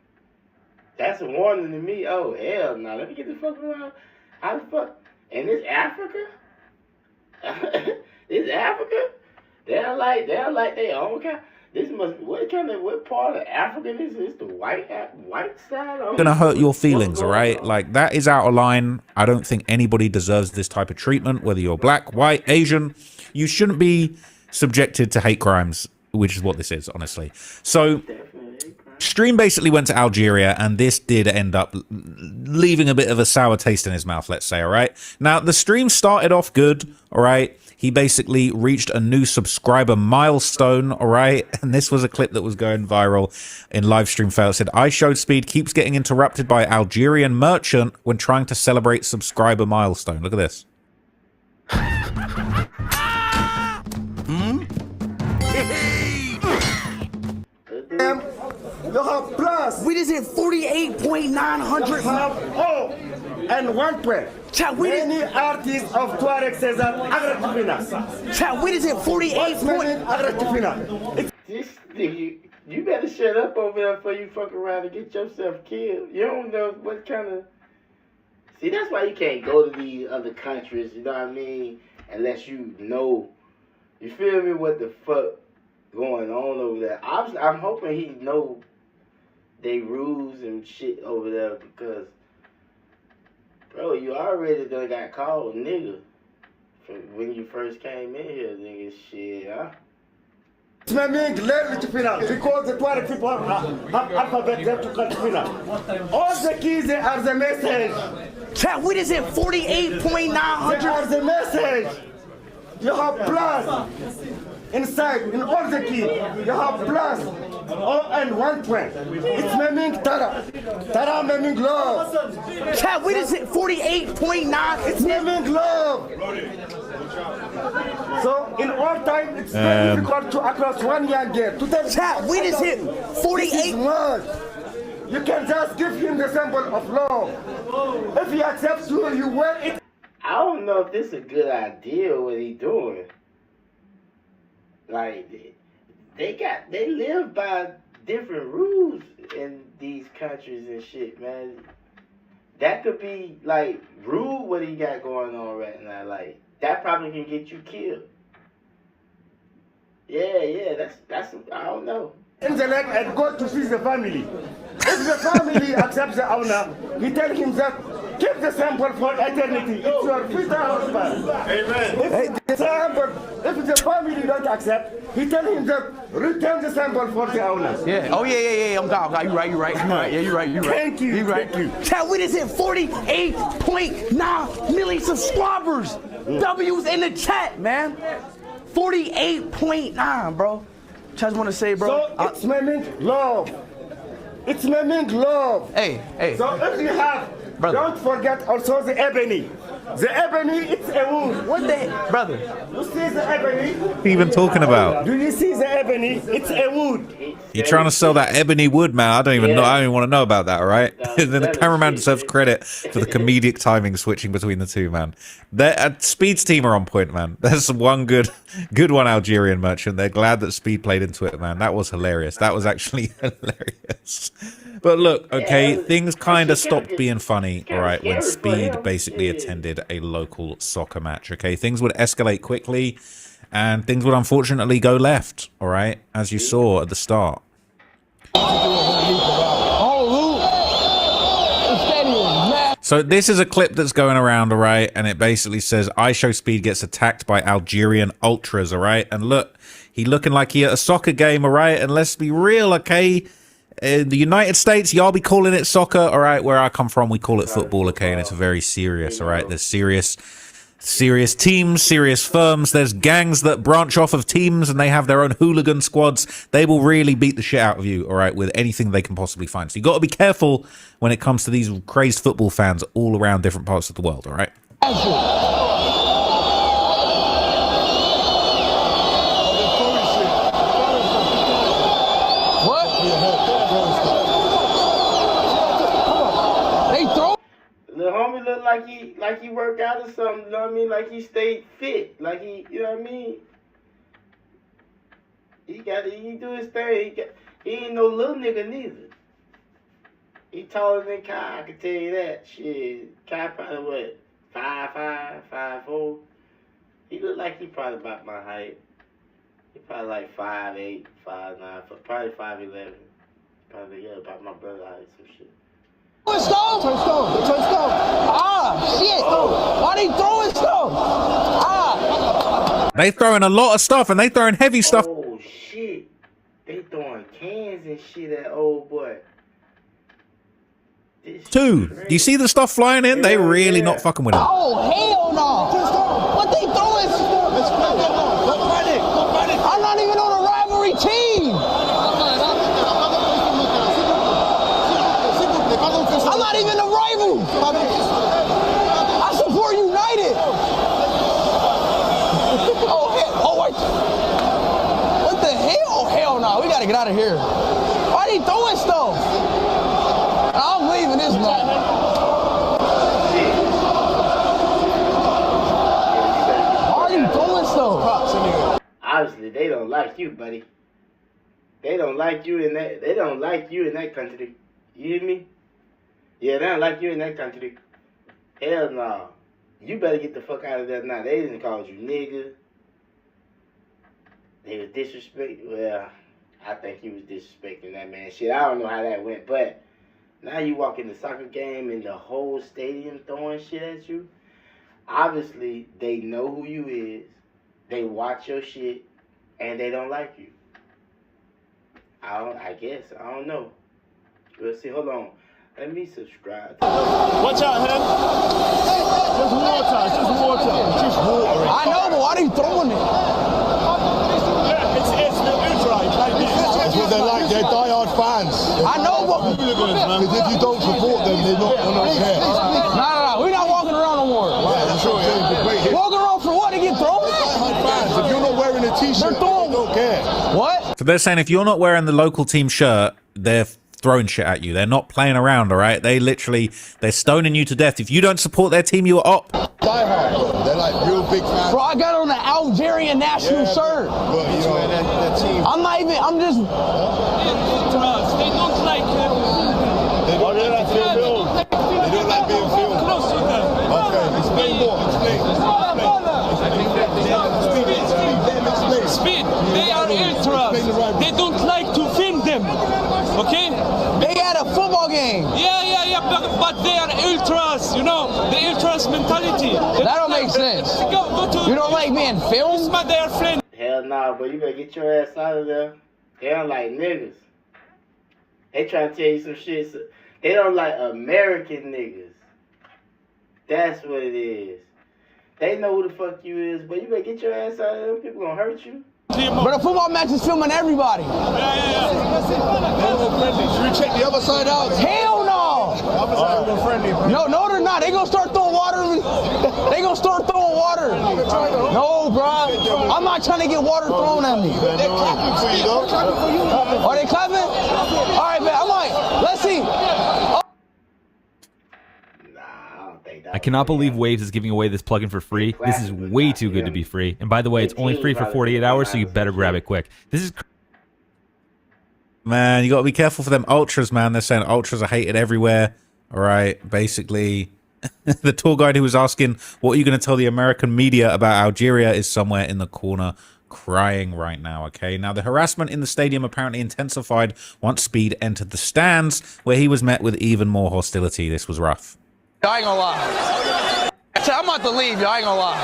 that's a warning to me. Oh hell no, let me get the fuck around. How the fuck? And this Africa? This Africa? They're like their own kind. This must what part of Africa this is? The white side? Gonna hurt your feelings, all right? Like, that is out of line. I don't think anybody deserves this type of treatment, whether you're black, white, Asian. You shouldn't be subjected to hate crimes, which is what this is, honestly. So Stream basically went to Algeria, and this did end up leaving a bit of a sour taste in his mouth, let's say, all right? Now, the stream started off good, all right? He basically reached a new subscriber milestone, all right? And this was a clip that was going viral in live stream fail. It said, iShowSpeed keeps getting interrupted by Algerian merchant when trying to celebrate subscriber milestone. Look at this. You have plus. We just hit 48.900. Oh, and 1 point. Chat, we many artists of Tuareg says that Agratipina. Chat, we just hit 48 point. Agratipina. This nigga, you better shut up over there before you fuck around and get yourself killed. You don't know what kind of. See, that's why you can't go to these other countries, you know what I mean? Unless you know, you feel me, what the fuck going on over there. I'm hoping he know they rules and shit over there because, bro, you already done got called nigga from when you first came in here, nigga. Shit, huh? It's my main learn to finance because the Tuareg people have alphabet them to cut finance. All the keys are the message. Chat, we just hit 48.900. They are the message. You have plus inside in all the keys. You have plus. Oh, and 1 point. It's Meming Tara. Tara Meming Love. Chat, we just hit 48.9. It's Meming Love. So, in all time, it's very difficult to across 1 year game. To tell chat, we just hit 48. You can just give him the symbol of love. If he accepts you wear it. I don't know if this is a good idea what he doing. Like, they live by different rules in these countries and shit, man. That could be like rude what he got going on right now. Like, that probably can get you killed. Yeah, that's I don't know. Intellect and go to see the family. If the family accepts the owner, he tell him that keep the sample for eternity. It's your future husband. Amen. If the family don't accept, he tell him that return the sample for the owner. Yeah. Oh yeah. I'm God. You're right. Yeah, you're right. Thank you. You're right. Chat, we just hit 48.9 million subscribers. W's in the chat, man. 48.9, bro. Just want to say, bro. So it's meaning love. It's meaning love. Hey. So if you have, brother, don't forget also the ebony. The ebony, it's a wood. What the, brother? You see the ebony? What are you even talking about? Do you see the ebony? It's a wood. You're trying to sell that ebony wood, man. I don't even know. I don't even want to know about that, all right? Then the cameraman deserves credit for the comedic timing switching between the two, man. Speed's team are on point, man. There's one good one, Algerian merchant. They're glad that Speed played into it, man. That was hilarious. That was actually hilarious. But look, okay, things kind of stopped being funny, all right, when Speed basically attended a local soccer match, okay? Things would escalate quickly, and things would unfortunately go left, all right, as you saw at the start. So this is a clip that's going around, all right, and it basically says, iShowSpeed gets attacked by Algerian ultras, all right? And look, he looking like he at a soccer game, all right? And let's be real, okay? In the United States, y'all be calling it soccer, all right? Where I come from, we call it football, okay? And it's very serious, all right? There's serious teams, serious firms. There's gangs that branch off of teams, and they have their own hooligan squads. They will really beat the shit out of you, all right, with anything they can possibly find. So you got to be careful when it comes to these crazed football fans all around different parts of the world, all right? The homie look like he worked out or something, you know what I mean? Like he stayed fit, like he, you know what I mean? He do his thing. He ain't no little nigga neither. He taller than Kai, I can tell you that. Shit, Kai probably what, 5'5", 5'4". He look like he probably about my height. He probably like 5'8", 5'9", probably 5'11". Probably, yeah, about my brother height, some shit. Throwing stuff? Turn stone. Ah, shit. Why they throwing stuff? Ah. They throwing a lot of stuff, and they throwing heavy stuff. Oh, shit. They throwing cans and shit at old boy. Too. You see the stuff flying in? They really not fucking with him. Oh, hell no. What they throwing? I'm not even on a rivalry team. I'm not even a rival. I support United. What the hell? Oh, hell no. We got to get out of here. Why they throwing stuff? I'm leaving this man. Why are you throwing stuff? Obviously, they don't like you, buddy. They don't like you in that. They don't like you in that country. You hear me? Yeah, they don't like you in that country. Hell no. You better get the fuck out of there now. They didn't call you nigga. They was disrespecting. Well, I think he was disrespecting that man. Shit, I don't know how that went, but now you walk in the soccer game and the whole stadium throwing shit at you. Obviously, they know who you is. They watch your shit, and they don't like you. I guess. I don't know. We'll see. Hold on. Let me subscribe. Watch out, him. Just water. I know, but why are you throwing it? Yeah, it's the ultra. That's what they're like. They're diehard fans. I know, but because if you don't support them, they're not gonna care. No. We're not walking around no more. Yeah, sure. Walking around for what? To get thrown? Diehard fans. If you're not wearing a t-shirt, they don't care. What? So they're saying if you're not wearing the local team shirt, they're throwing shit at you. They're not playing around, all right? They're stoning you to death. If you don't support their team, you're up. Diehard, bro. They're like real big fans. Bro, I got on the Algerian national shirt. But you know, that team. I'm just. They don't like They don't like being filmed. They don't like being filmed. close to them. Okay, explain more. Speed. They are ultras. They don't like to film them. Okay? They had a football game. Yeah. But they are ultras. You know, the ultras mentality. That don't make sense. You don't like being filmed? But they are friends. Hell nah, but you better get your ass out of there. They don't like niggas. They trying to tell you some shit. They don't like American niggas. That's what it is. They know who the fuck you is, but you better get your ass out of there. People gonna hurt you. But a football match is filming everybody. Yeah. Should we check the other side out? Hell no! No, they're not. They gonna start throwing water. No, bro. I'm not trying to get water thrown at me. They're clapping for you, though. Are they clapping? All right, man. I'm like, let's see. I cannot believe Waves is giving away this plugin for free. This is way too good to be free. And by the way, it's only free for 48 hours, so you better grab it quick. This is... Man, you got to be careful for them ultras, man. They're saying ultras are hated everywhere. All right, basically. The tour guide who was asking, what are you going to tell the American media about Algeria is somewhere in the corner crying right now, okay? Now, the harassment in the stadium apparently intensified once Speed entered the stands, where he was met with even more hostility. This was rough. I ain't gonna lie. I'm about to leave, y'all. I ain't gonna lie.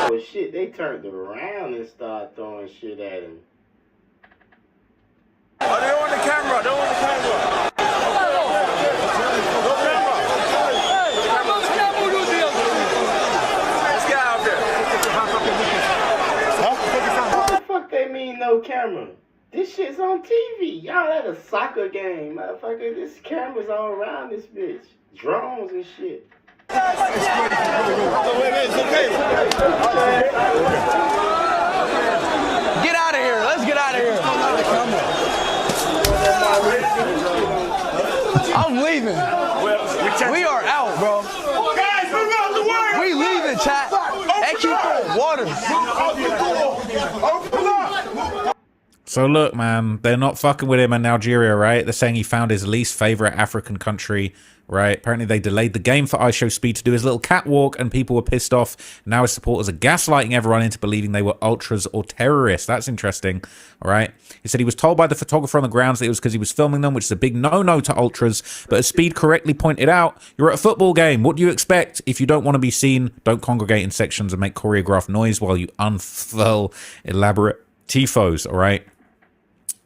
Oh shit, they turned around and started throwing shit at him. Oh, they on the camera. They're on the camera. Let's get out there. What the fuck they mean no camera? This shit's on TV. Y'all at a soccer game, motherfucker. This camera's all around this bitch. Drones and shit. Wait, it's okay. Get out of here. Let's get out of here. I'm leaving. We are out, bro. Guys, move out the way. chat. Hey, keep throwing water. Open up. So look, man, they're not fucking with him in Algeria, right? They're saying he found his least favorite African country, right? Apparently they delayed the game for IShowSpeed to do his little catwalk, and people were pissed off. Now his supporters are gaslighting everyone into believing they were ultras or terrorists. That's interesting, all right? He said he was told by the photographer on the grounds that it was because he was filming them, which is a big no-no to ultras. But as Speed correctly pointed out, you're at a football game. What do you expect? If you don't want to be seen, don't congregate in sections and make choreographed noise while you unfurl elaborate tifos, all right?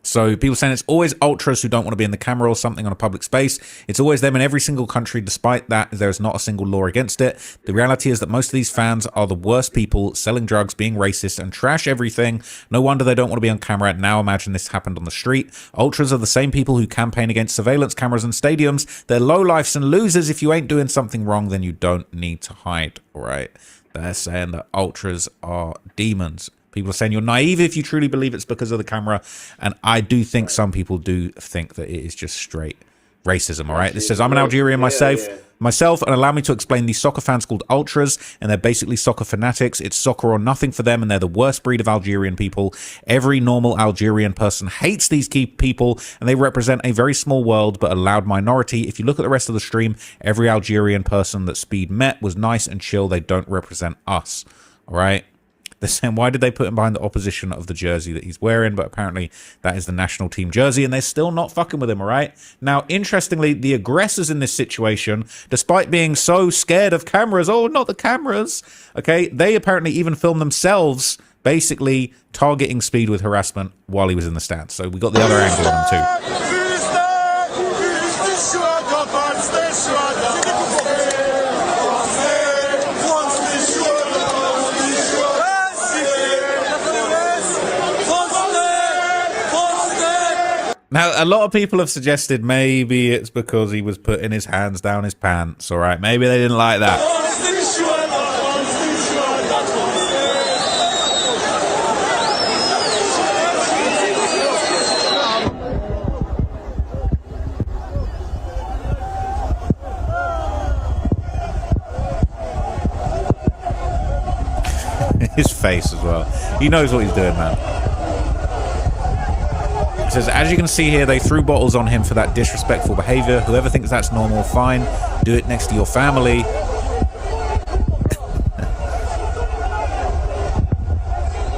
So people saying it's always ultras who don't want to be in the camera or something on a public space. It's always them in every single country. Despite that, there is not a single law against it. The reality is that most of these fans are the worst people, selling drugs, being racist, and trash everything. No wonder they don't want to be on camera. Now imagine this happened on the street. Ultras are the same people who campaign against surveillance cameras and stadiums. They're lowlifes and losers. If you ain't doing something wrong, then you don't need to hide, all right? They're saying that ultras are demons. People are saying you're naive if you truly believe it's because of the camera. And I do think some people do think that it is just straight racism, all right? This says, I'm an Algerian myself, and allow me to explain these soccer fans called ultras, and they're basically soccer fanatics. It's soccer or nothing for them, and they're the worst breed of Algerian people. Every normal Algerian person hates these key people, and they represent a very small world, but a loud minority. If you look at the rest of the stream, every Algerian person that Speed met was nice and chill. They don't represent us, all right? They're saying, why did they put him behind the opposition of the jersey that he's wearing? But apparently that is the national team jersey, and they're still not fucking with him, all right? Now, interestingly, the aggressors in this situation, despite being so scared of cameras, oh, not the cameras, okay, they apparently even filmed themselves basically targeting Speed with harassment while he was in the stands. So we got the other angle on him too. Now, a lot of people have suggested maybe it's because he was putting his hands down his pants, all right? Maybe they didn't like that. His face as well. He knows what he's doing, man. Says, as you can see here, they threw bottles on him for that disrespectful behavior. Whoever thinks that's normal, fine. Do it next to your family.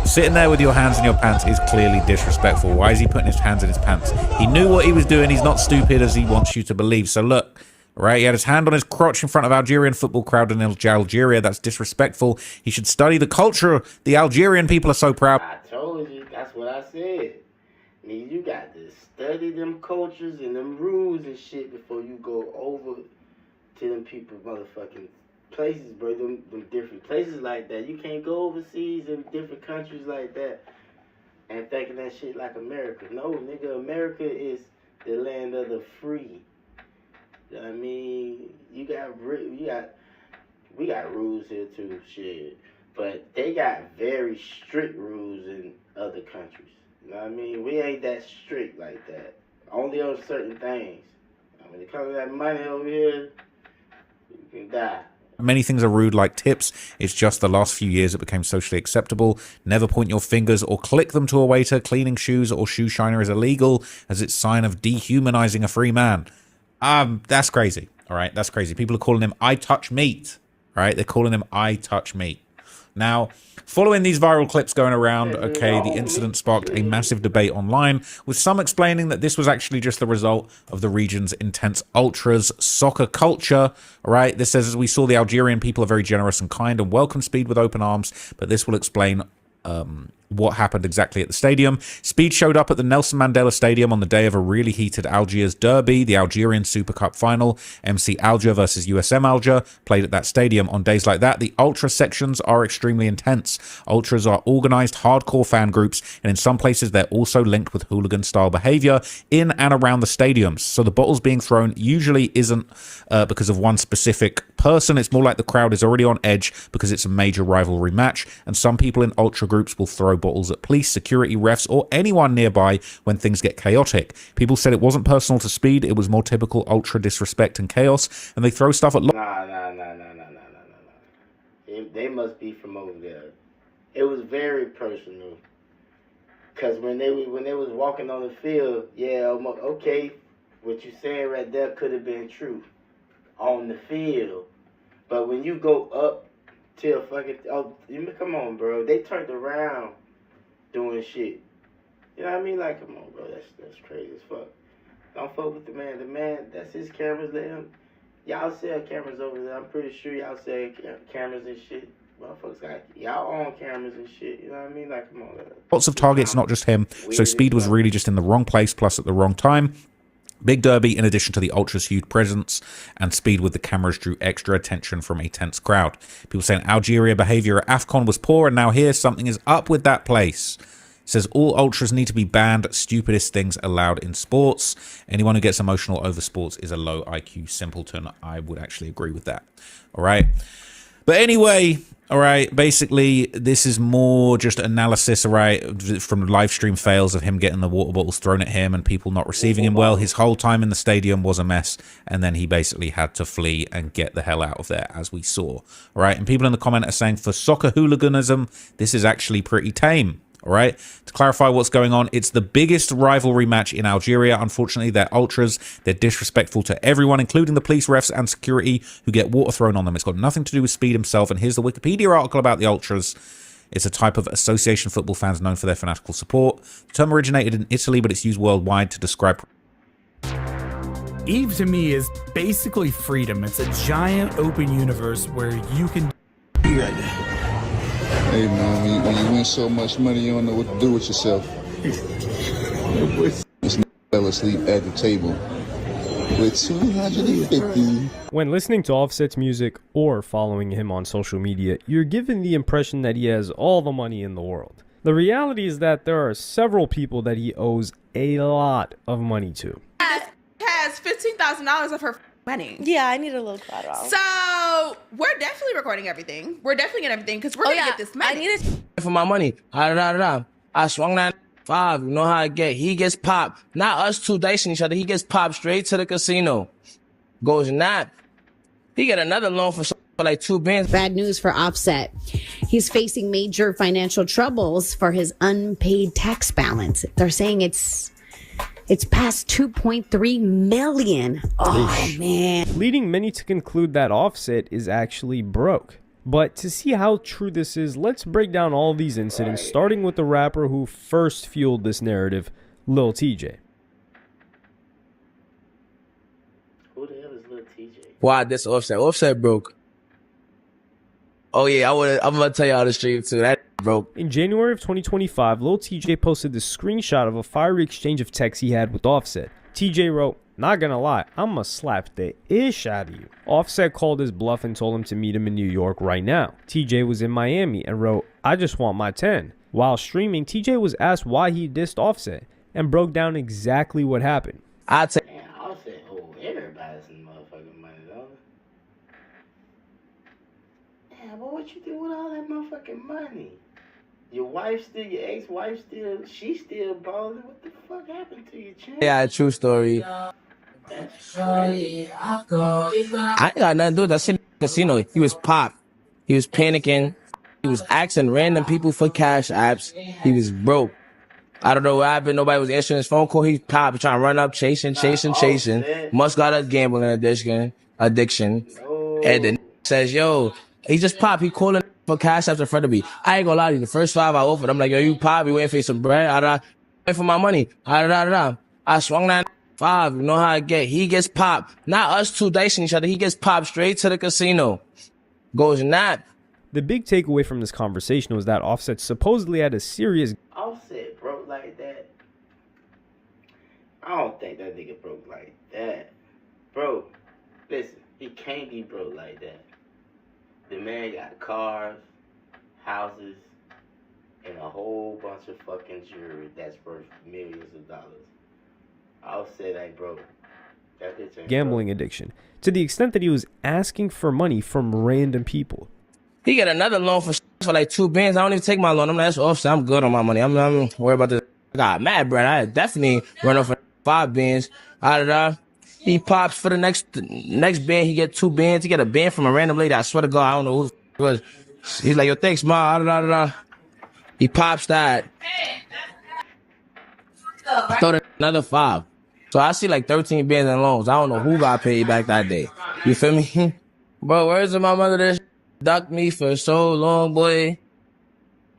Sitting there with your hands in your pants is clearly disrespectful. Why is he putting his hands in his pants? He knew what he was doing. He's not stupid as he wants you to believe. So look, right? He had his hand on his crotch in front of Algerian football crowd in Algeria. That's disrespectful. He should study the culture. The Algerian people are so proud. I told you. That's what I said. I mean, you got to study them cultures and them rules and shit before you go over to them people motherfucking places, bro. Them different places like that. You can't go overseas in different countries like that and thinking that shit like America. No, nigga, America is the land of the free. I mean, we got rules here too, shit. But they got very strict rules in other countries. You know what I mean? We ain't that strict like that. Only on certain things. When it comes to that money over here, you can die. Many things are rude, like tips. It's just the last few years it became socially acceptable. Never point your fingers or click them to a waiter. Cleaning shoes or shoe shiner is illegal, as it's sign of dehumanizing a free man. That's crazy. All right, that's crazy. People are calling him I touch meat. All right, they're calling him I touch meat. Now, following these viral clips going around, okay, the incident sparked a massive debate online, with some explaining that this was actually just the result of the region's intense ultras soccer culture. All right, this says, as we saw, the Algerian people are very generous and kind and welcome Speed with open arms, but this will explain what happened exactly at the stadium. Speed showed up at the Nelson Mandela Stadium on the day of a really heated Algiers derby, the Algerian Super Cup final. MC Alger versus USM Alger played at that stadium. On days like that, the ultra sections are extremely intense. Ultras are organized hardcore fan groups, and in some places they're also linked with hooligan style behavior in and around the stadiums. So the bottles being thrown usually isn't because of one specific person. It's more like the crowd is already on edge because it's a major rivalry match, and some people in ultra groups will throw bottles at police, security, refs, or anyone nearby when things get chaotic. People said it wasn't personal to Speed, it was more typical ultra disrespect and chaos, and they throw stuff at... Nah. He They must be from over there. It was very personal. Cause when they was walking on the field, yeah, okay, what you saying right there could have been true on the field, but when you go up till fucking come on, bro, they turned around doing shit. You know what I mean? Like, come on, bro, that's crazy as fuck. Don't fuck with the man. The man, that's his cameras. Let him. Y'all sell cameras over there. I'm pretty sure y'all sell cameras and shit. Motherfuckers got y'all own cameras and shit. You know what I mean? Like, come on. Lots of targets, not just him. So Speed was really just in the wrong place, plus at the wrong time. Big Derby, in addition to the Ultra's huge presence and speed with the cameras, drew extra attention from a tense crowd. People saying Algeria behavior at AFCON was poor, and now here something is up with that place. It says all Ultras need to be banned. Stupidest things allowed in sports. Anyone who gets emotional over sports is a low IQ simpleton. I would actually agree with that. All right. But anyway, all right, basically, this is more just analysis, all right, from live stream fails of him getting the water bottles thrown at him and people not receiving him well. His whole time in the stadium was a mess, and then he basically had to flee and get the hell out of there, as we saw. All right, and people in the comment are saying, for soccer hooliganism, this is actually pretty tame. All right, to clarify what's going on, it's the biggest rivalry match in Algeria. Unfortunately, they're ultras. They're disrespectful to everyone, including the police, refs, and security who get water thrown on them. It's got nothing to do with Speed himself. And here's the Wikipedia article about the ultras. It's a type of association football fans known for their fanatical support. The term originated in Italy, but it's used worldwide to describe... EVE to me is basically freedom. It's a giant open universe where you can... You right there. Hey man, when you win so much money, you don't know what to do with yourself. This fell asleep at the table with 250. When listening to Offset's music or following him on social media, you're given the impression that he has all the money in the world. The reality is that there are several people that he owes a lot of money to. Has $15,000 of her money. Yeah, I need a little collateral. So we're definitely recording everything. We're definitely getting everything because we're gonna get this money. I need it for my money. I swung that 5. You know how I get. He gets popped. Not us two dicing each other. He gets popped straight to the casino. Goes not. He get another loan for like 2 bands. Bad news for Offset. He's facing major financial troubles for his unpaid tax balance. They're saying it's past 2.3 million. Oh, man. Leading many to conclude that Offset is actually broke. But to see how true this is, let's break down all these incidents, starting with the rapper who first fueled this narrative, Lil TJ. Who the hell is Lil TJ? Why this Offset? Offset broke. Oh yeah, I'm gonna tell y'all the stream too. That broke. In January of 2025, Lil TJ posted this screenshot of a fiery exchange of texts he had with Offset. TJ wrote, "Not gonna lie, I'ma slap the ish out of you." Offset called his bluff and told him to meet him in New York right now. TJ was in Miami and wrote, "I just want my 10." While streaming, TJ was asked why he dissed Offset and broke down exactly what happened. Offset everybody's some motherfucking money, though. Yeah, but what you do with all that motherfucking money? Your wife still, your ex-wife still, she still balling. What the fuck happened to you, champ? Yeah, true story. I ain't got nothing to do with that shit in the casino. He was popped. He was panicking. He was asking random people for cash apps. He was broke. I don't know what happened. Nobody was answering his phone call. He popped, trying to run up, chasing. Must got a gambling addiction. And the says, yo, he just popped. He calling for cash apps in front of me. I ain't gonna lie to you. The first 5 I offered, I'm like, yo, you pop. You waiting for some bread? Wait for my money. I swung that 5. You know how I get. He gets popped. Not us two dicing each other. He gets popped straight to the casino. Goes not. The big takeaway from this conversation was that Offset supposedly had a serious... Offset broke like that? I don't think that nigga broke like that. Bro, listen, he can't be broke like that. The man got cars, houses, and a whole bunch of fucking jewelry that's worth millions of dollars. Offset ain't broke. That bitch ain't gambling addiction, to the extent that he was asking for money from random people. He got another loan for like 2 bands. I don't even take my loan. I'm like, that's Offset. I'm good on my money. I'm worried about this. I got mad, Brad. I definitely run off for 5 bands. He pops for the next band. He get 2 bands. He get a band from a random lady. I swear to God, I don't know who it was. He's like, yo, thanks, ma. He pops that. Throw in another 5. So I see like 13 bands in loans. I don't know who got paid back that day. You feel me? Bro, where's my mother that ducked me for so long, boy?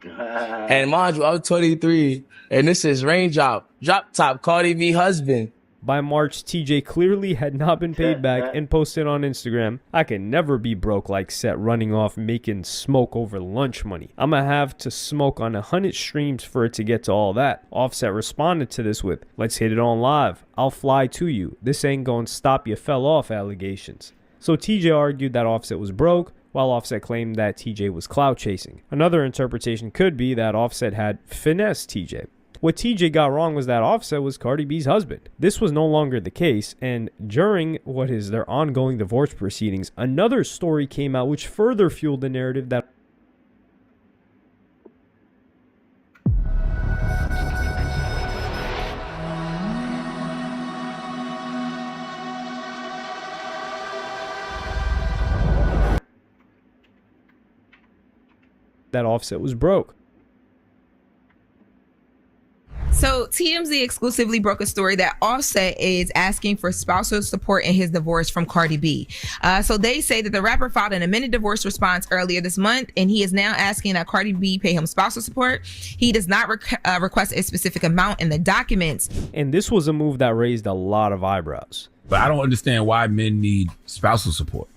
And mind you, I was 23, and this is Raindrop, Drop Top, Cardi B husband. By March, TJ clearly had not been paid back and posted on Instagram, "I can never be broke like Set running off making smoke over lunch money. I'ma have to smoke on 100 streams for it to get to all that." Offset responded to this with, "Let's hit it on live. I'll fly to you. This ain't gonna stop your fell off allegations." So TJ argued that Offset was broke, while Offset claimed that TJ was clout chasing. Another interpretation could be that Offset had finessed TJ. What TJ got wrong was that Offset was Cardi B's husband. This was no longer the case, and during what is their ongoing divorce proceedings, another story came out which further fueled the narrative that Offset was broke. So TMZ exclusively broke a story that Offset is asking for spousal support in his divorce from Cardi B. So they say that the rapper filed an amended divorce response earlier this month, and he is now asking that Cardi B pay him spousal support. He does not request a specific amount in the documents. And this was a move that raised a lot of eyebrows. But I don't understand why men need spousal support.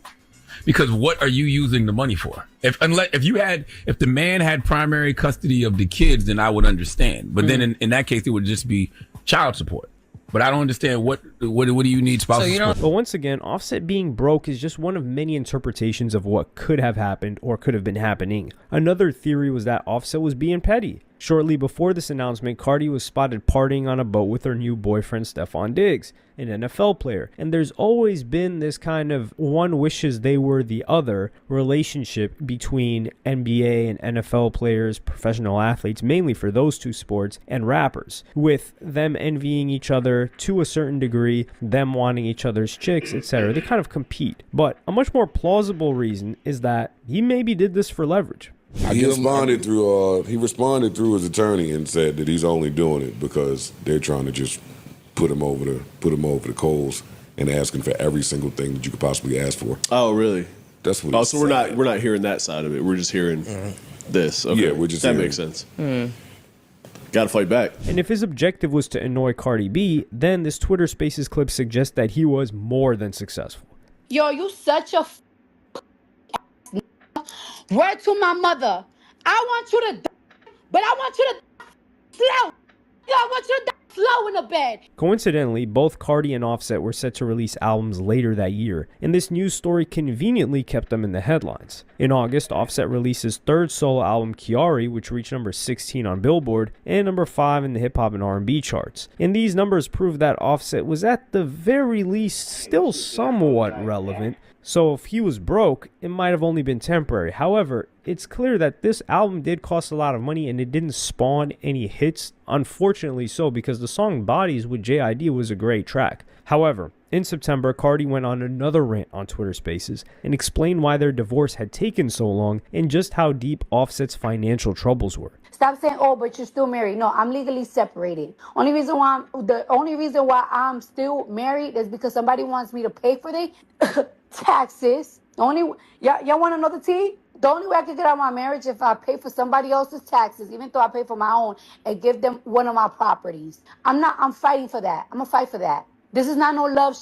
Because what are you using the money for? If the man had primary custody of the kids, then I would understand. But then in that case, it would just be child support. But I don't understand what do you need spousal support? But once again, Offset being broke is just one of many interpretations of what could have happened or could have been happening. Another theory was that Offset was being petty. Shortly before this announcement, Cardi was spotted partying on a boat with her new boyfriend, Stephon Diggs, an NFL player. And there's always been this kind of one wishes they were the other relationship between NBA and NFL players, professional athletes, mainly for those two sports, and rappers, with them envying each other to a certain degree, them wanting each other's chicks, etc. They kind of compete. But a much more plausible reason is that he maybe did this for leverage. He responded through his attorney and said that he's only doing it because they're trying to just put him over the coals and asking for every single thing that you could possibly ask for. Oh, really? That's what. Oh, so we're not hearing that side of it. We're just hearing this. Okay. Yeah, we're just that hearing makes sense. Got to fight back. And if his objective was to annoy Cardi B, then this Twitter Spaces clip suggests that he was more than successful. Yo, you such a word to my mother. I want you to but I want you to slow. Yo, I want you to slow in the bed. Coincidentally, both Cardi and Offset were set to release albums later that year, and this news story conveniently kept them in the headlines. In August, Offset released his third solo album, Kiari, which reached number 16 on Billboard and number 5 in the hip-hop and R&B charts. And these numbers prove that Offset was at the very least still somewhat relevant. So if he was broke, it might have only been temporary. However, it's clear that this album did cost a lot of money and it didn't spawn any hits. Unfortunately so, because the song Bodies with JID was a great track. However, in September, Cardi went on another rant on Twitter Spaces and explained why their divorce had taken so long and just how deep Offset's financial troubles were. Stop saying, "Oh, but you're still married." No, I'm legally separated. The only reason why I'm still married is because somebody wants me to pay for the taxes. Y'all want to know the tea? The only way I can get out of my marriage if I pay for somebody else's taxes, even though I pay for my own, and give them one of my properties. I'm fighting for that. I'm gonna fight for that. This is not no love.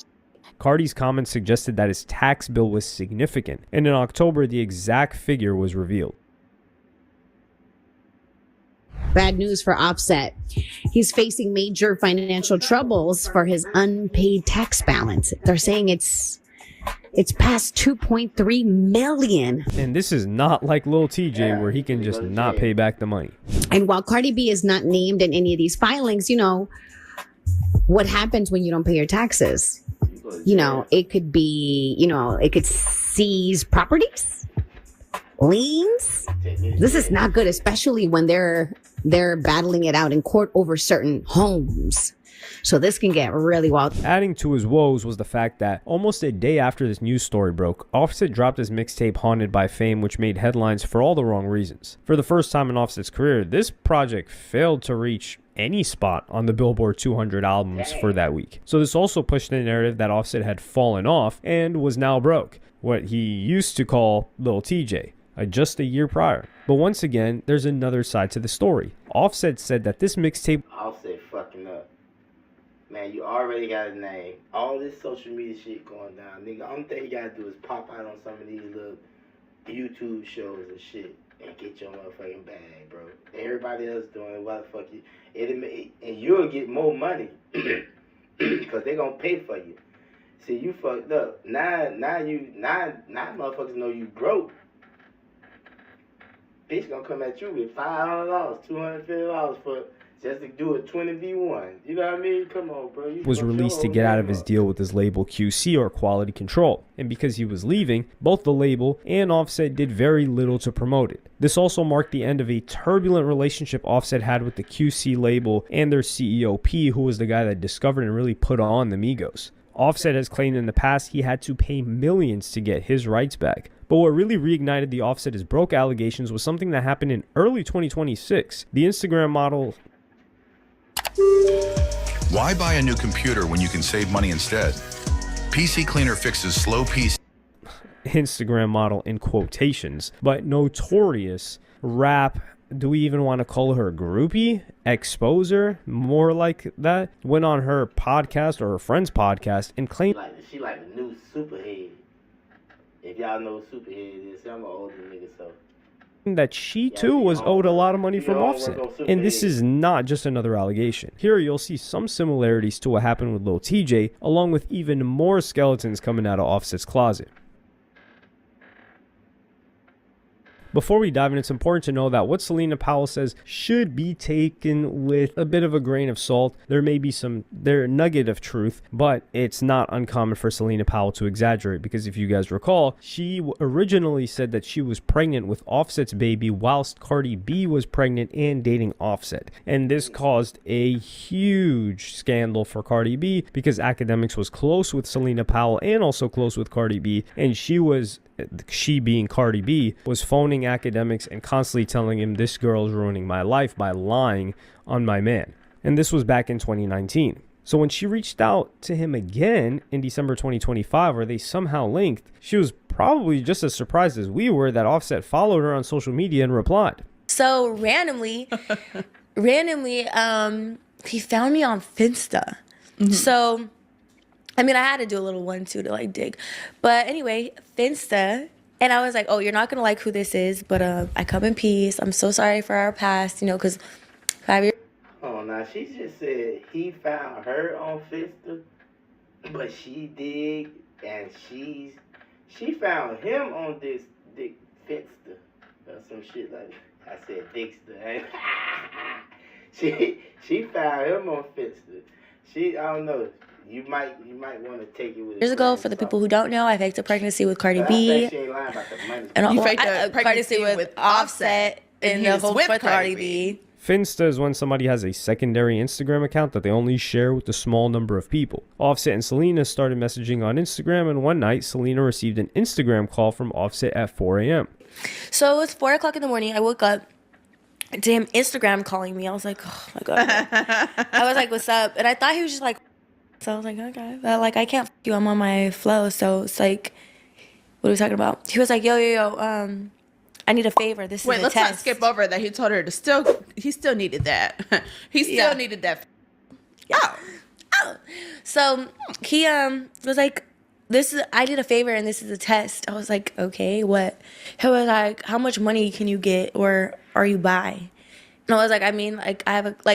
Cardi's comments suggested that his tax bill was significant, and in October, the exact figure was revealed. Bad news for Offset. He's facing major financial troubles for his unpaid tax balance. They're saying it's past $2.3 million. And this is not like Lil TJ where he can just not pay back the money. And while Cardi B is not named in any of these filings, what happens when you don't pay your taxes? It could be, it could seize properties, liens. This is not good, especially when they're battling it out in court over certain homes. So this can get really wild. Adding to his woes was the fact that almost a day after this news story broke, Offset dropped his mixtape Haunted by Fame, which made headlines for all the wrong reasons. For the first time in Offset's career, this project failed to reach any spot on the Billboard 200 albums for that week. So this also pushed the narrative that Offset had fallen off and was now broke, what he used to call Lil TJ, just a year prior. But once again, there's another side to the story. Offset said that this mixtape... Offset fucking up. Man, you already got a name. All this social media shit going down. Nigga, only thing you gotta do is pop out on some of these little YouTube shows and shit and get your motherfucking bag, bro. Everybody else doing it, why the fuck you... and you'll get more money because they gonna pay for you. See, you fucked up. Now motherfuckers know you broke. Bitch gonna come at you with $500, $250 for just to do a 20v1. You know what I mean? Come on, bro. Was released to get out of his deal with his label QC, or Quality Control. And because he was leaving, both the label and Offset did very little to promote it. This also marked the end of a turbulent relationship Offset had with the QC label and their CEO P, who was the guy that discovered and really put on the Migos. Offset has claimed in the past he had to pay millions to get his rights back. But what really reignited the Offset is broke allegations was something that happened in early 2026. The Instagram model... Why buy a new computer when you can save money instead? PC Cleaner fixes slow PC. Instagram model in quotations, but notorious rap, do we even want to call her a groupie? Exposer? More like that? Went on her podcast or her friend's podcast and claimed she like the new Superhead. If y'all know what Superhead is, I'm an older nigga, so... that she too was owed a lot of money from Offset. And this is not just another allegation. Here you'll see some similarities to what happened with Lil TJ, along with even more skeletons coming out of Offset's closet. Before we dive in, it's important to know that what Selena Powell says should be taken with a bit of a grain of salt. There may be some nugget of truth, but it's not uncommon for Selena Powell to exaggerate, because if you guys recall, she originally said that she was pregnant with Offset's baby whilst Cardi B was pregnant and dating Offset. And this caused a huge scandal for Cardi B because Academics was close with Selena Powell and also close with Cardi B, and she being Cardi B was phoning Academics and constantly telling him, this girl is ruining my life by lying on my man. And this was back in 2019. So when she reached out to him again in December 2025, where they somehow linked, she was probably just as surprised as we were that Offset followed her on social media and replied. So randomly, he found me on Finsta. So I mean, I had to do a little 1-2 to like dig. But anyway, Finsta. And I was like, oh, you're not going to like who this is, but I come in peace. I'm so sorry for our past, because 5 years. Oh, now she just said he found her on Finsta, but she did, and she found him on this Dick Finsta or some shit like that. I said Dickster. She found him on Finsta. I don't know. You might want to take it with years ago, for the people who don't know, I faked a pregnancy with Cardi B. She ain't lying about the money. And you faked a pregnancy with Offset in the hope for Cardi B. Finsta is when somebody has a secondary Instagram account that they only share with a small number of people. Offset and Selena started messaging on Instagram, and one night, Selena received an Instagram call from Offset at 4 a.m. So it was 4 o'clock in the morning. I woke up. Damn, Instagram calling me. I was like, oh my God. I was like, what's up? And I thought he was just like, so I was like, okay. But like, I can't f you. I'm on my flow. So it's like, what are we talking about? He was like, yo, I need a favor. This is a test. Wait, let's not skip over that. He told her he still needed that. He still needed that. Yeah. Oh. So he was like, I did a favor and this is a test. I was like, okay, what? He was like, how much money can you get or are you by? And I was like, I mean, like,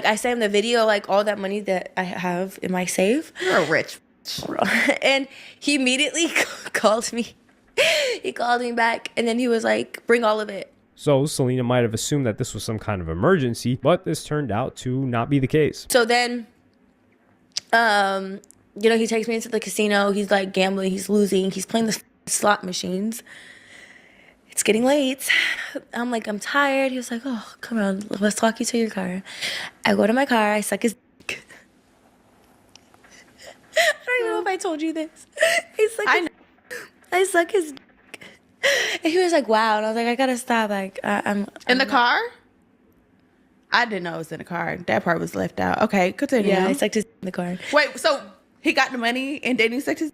I sent him the video, like, all that money that I have in my safe. You're rich. And he immediately called me. He called me back, and then he was like, bring all of it. So Selena might have assumed that this was some kind of emergency, but this turned out to not be the case. So then, he takes me into the casino. He's, like, gambling. He's losing. He's playing the slot machines. It's getting late. I'm like, I'm tired. He was like, oh, come on, let's walk you to your car. I go to my car. I suck his dick. don't even know if I told you this. I suck his dick. And he was like, wow. And I was like, I gotta stop. Like, I'm in the car? I didn't know it was in the car. That part was left out. Okay, continue. Yeah, I sucked his in the car. Wait, so he got the money and then he sucked his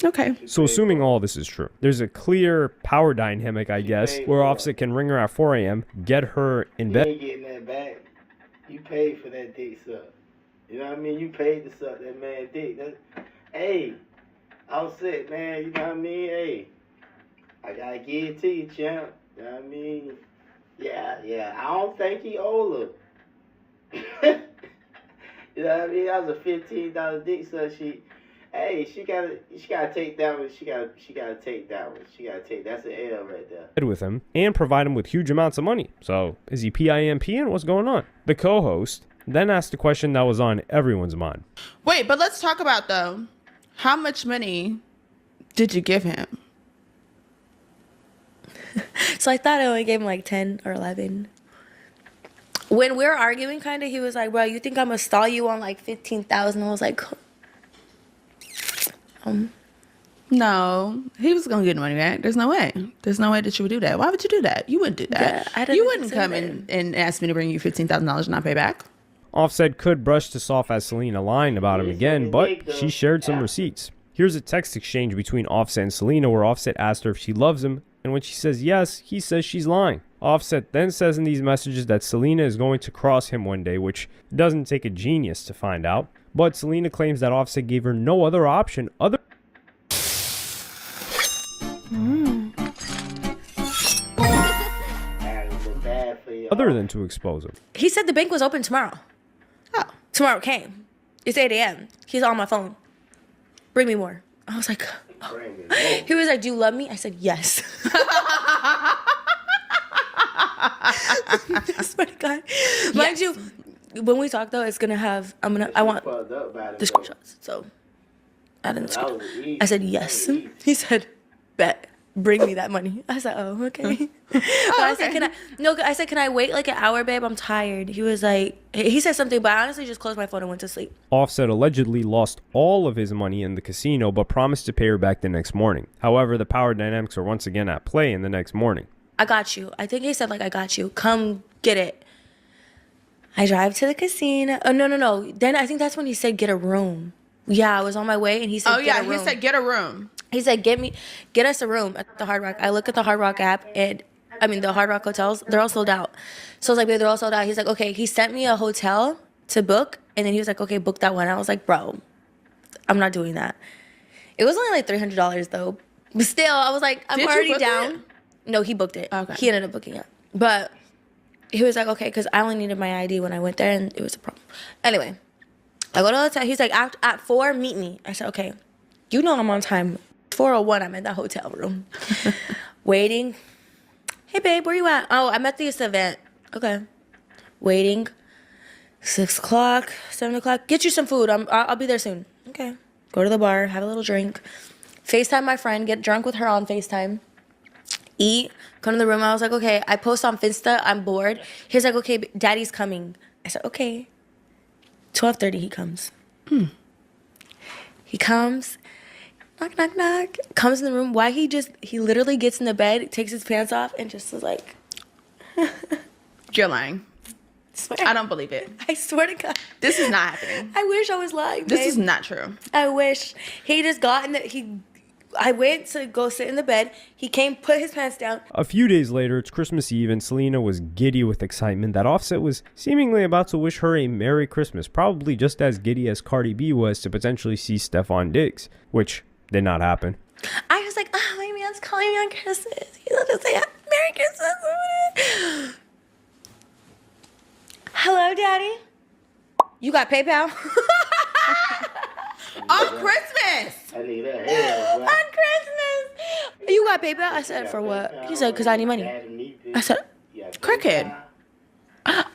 Okay. So assuming all this is true, there's a clear power dynamic, I guess, where Offset can ring her at 4 a.m., get her in You bed. ain't getting that back. You paid for that dick suck. You know what I mean? You paid to suck that man dick. Hey, Offset, man, you know what I mean? Hey, I gotta give it to you, champ. You know what I mean? Yeah. I don't think he owed her. You know what I mean? That was a $15 dick suck. She gotta take that one. She gotta take that one. That's an L right there. With him and provide him with huge amounts of money. So is he PIMPing? What's going on? The co-host then asked a question that was on everyone's mind. Wait, but let's talk about though. How much money did you give him? So I thought I only gave him like 10 or 11. When we were arguing, kind of, he was like, bro, you think I'm gonna stall you on like 15,000? I was like, no, he was gonna get the money back. There's no way that you would do that. Why would you do that? You wouldn't do that. Yeah, you wouldn't come in and ask me to bring you $15,000 and not pay back. Offset could brush this off as Selena lying about him again, but she shared some receipts. Here's a text exchange between Offset and Selena where Offset asked her if she loves him, and when she says yes, he says she's lying. Offset then says in these messages that Selena is going to cross him one day, which doesn't take a genius to find out. But Selena claims that Offset gave her no other option other than to expose him. he said the bank was open tomorrow. Oh, tomorrow came. It's 8 a.m. He's on my phone. Bring me more. I was like, oh. He was like, do you love me? I said, yes. I swear to God. Mind you, when we talk though, it's gonna have, I want the screenshots. So I didn't screenshot. I said, yes. He said, bet. Bring me that money. I said, oh, okay. I said, can I wait like an hour, babe? I'm tired. He was like, he said something, but I honestly just closed my phone and went to sleep. Offset allegedly lost all of his money in the casino, but promised to pay her back the next morning. However, the power dynamics are once again at play in the next morning. I got you. I think he said, like, I got you. Come get it. I drive to the casino. Oh, no. Then I think that's when he said, get a room. Yeah, I was on my way and he said, get a room. He said, get a room. He said, get us a room at the Hard Rock. I look at the Hard Rock app and, the Hard Rock hotels, they're all sold out. So I was like, babe, they're all sold out. He's like, okay. He sent me a hotel to book and then he was like, okay, book that one. I was like, bro, I'm not doing that. It was only like $300 though. But still, I was like, I'm already down. No, he booked it. Okay. He ended up booking it. But he was like, okay, because I only needed my ID when I went there and it was a problem. Anyway, I go to the hotel. He's like, at 4, meet me. I said, okay. You know I'm on time. 4:01, I'm in that hotel room. Waiting. Hey, babe, where you at? Oh, I'm at this event. Okay. Waiting. 6 o'clock, 7 o'clock. Get you some food. I'll be there soon. Okay. Go to the bar, have a little drink. FaceTime my friend, get drunk with her on FaceTime. Eat, come to the room. I was like, okay. I post on Finsta. I'm bored. He's like, okay, daddy's coming. I said, okay. 12:30, he comes. He comes. Knock, knock, knock. Comes in the room. Why he literally gets in the bed, takes his pants off, and just is like. You're lying. I don't believe it. I swear to God. This is not happening. I wish I was lying. This is not true. I wish. He just got in I went to go sit in the bed. He came, put his pants down. A few days later, it's Christmas Eve, and Selena was giddy with excitement that Offset was seemingly about to wish her a Merry Christmas, probably just as giddy as Cardi B was to potentially see Stefon Diggs, which did not happen. I was like, oh, my man's calling me on Christmas. He's going to say Merry Christmas. Hello, Daddy. You got PayPal? On Christmas. I need that hell, bro. On Christmas. You got PayPal? I said, for what? He said, because I need money. I said, crackhead.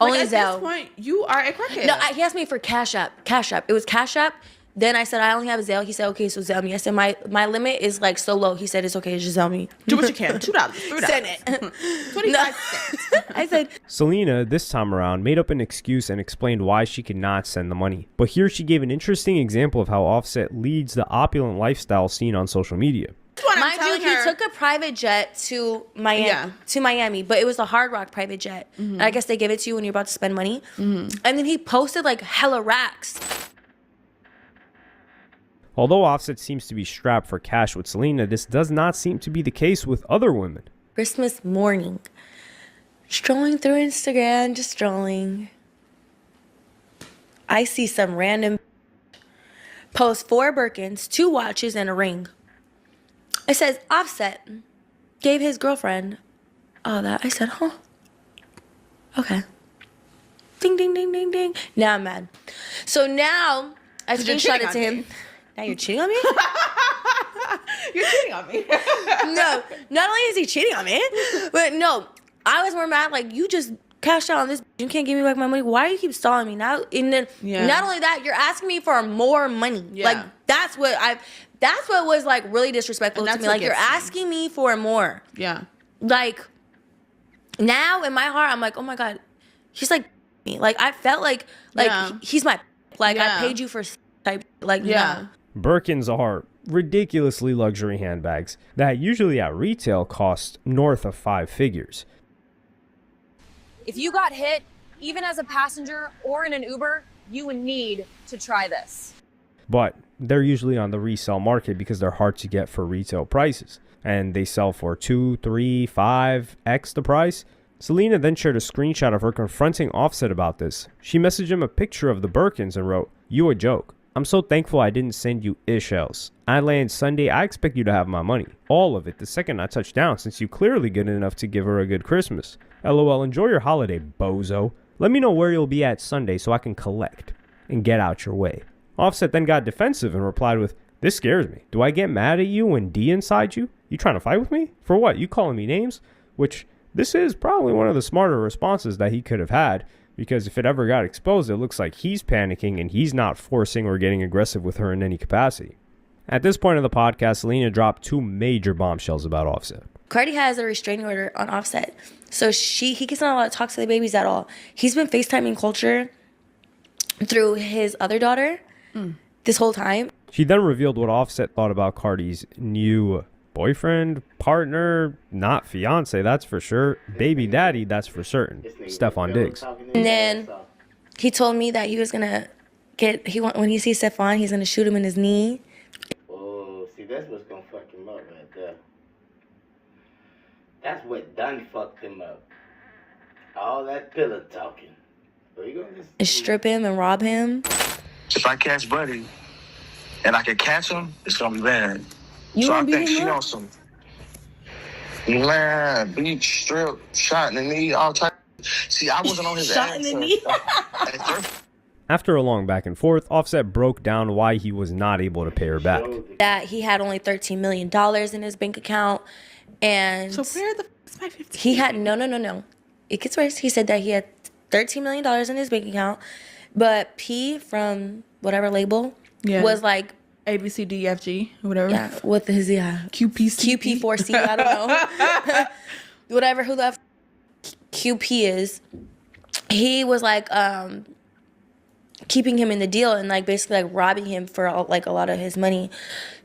Only at Zelle. This point, you are a crackhead. No, he asked me for Cash App. Cash App. It was Cash App. Then I said, I only have a Zelle. He said, okay, so Zelle me. I said, my limit is like so low. He said, it's okay, just Zelle me. Do what you can. $2, $3. Send it. 25 cents. I said, Selena, this time around, made up an excuse and explained why she could not send the money. But here she gave an interesting example of how Offset leads the opulent lifestyle seen on social media. mind you, he took a private jet to Miami, but it was a Hard Rock private jet. Mm-hmm. I guess they give it to you when you're about to spend money. And then he posted like hella racks. Although Offset seems to be strapped for cash with Selena, this does not seem to be the case with other women. Christmas morning, strolling through Instagram, just strolling. I see some random post 4 Birkins, 2 watches, and a ring. It says Offset gave his girlfriend all that. I said, huh? Okay. Ding, ding, ding, ding, ding. Now I'm mad. So now I screenshot it to him. Now you're cheating on me? You're cheating on me. No, not only is he cheating on me, but no, I was more mad. Like, you just cashed out on this. You can't give me back my money. Why do you keep stalling me now? And then not only that, you're asking me for more money. Like, that's what was like really disrespectful to me. Like, you're asking me for more. Yeah. Like, now in my heart, I'm like, oh my God, he's like me. Like, I felt like he's my, like, I paid you for type, like, no. Birkins are ridiculously luxury handbags that usually at retail cost north of 5 figures. If you got hit, even as a passenger or in an Uber, you would need to try this. But they're usually on the resale market because they're hard to get for retail prices. And they sell for 2, 3, 5x the price. Selena then shared a screenshot of her confronting Offset about this. She messaged him a picture of the Birkins and wrote, "You a joke. I'm so thankful I didn't send you ish else. I land Sunday, I expect you to have my money. All of it the second I touch down, since you clearly good enough to give her a good Christmas. LOL, enjoy your holiday, bozo. Let me know where you'll be at Sunday so I can collect and get out your way." Offset then got defensive and replied with, "This scares me. Do I get mad at you when D inside you? You trying to fight with me? For what? You calling me names?" Which, this is probably one of the smarter responses that he could have had, because if it ever got exposed, it looks like he's panicking and he's not forcing or getting aggressive with her in any capacity. At this point of the podcast, Selena dropped 2 major bombshells about Offset. Cardi has a restraining order on Offset. So he gets not allowed to talk to the babies at all. He's been FaceTiming Culture through his other daughter this whole time. She then revealed what Offset thought about Cardi's new boyfriend, partner, not fiance, that's for sure. Baby daddy, that's for certain. Stefan Diggs. And then he told me that he was gonna when he sees Stefan, he's gonna shoot him in his knee. Oh, see, that's what's gonna fuck him up right there. That's what done fucked him up. All that pillow talking. So you gonna just And strip him and rob him. If I catch Buddy and I can catch him, it's gonna be bad. You so I wanna beat think him she up? on some land, beach, strip, shot in the knee, all type. See, I wasn't on his Shot in the knee. After a long back and forth, Offset broke down why he was not able to pay her back. That he had only $13 million in his bank account. And So where the f is my 15? he had no. It gets worse. He said that he had $13 million in his bank account, but P from whatever label was like ABCDFG, whatever. Yeah, with his QP4C, I don't know. Whatever who the F QP is. He was like keeping him in the deal and like basically like robbing him for like a lot of his money.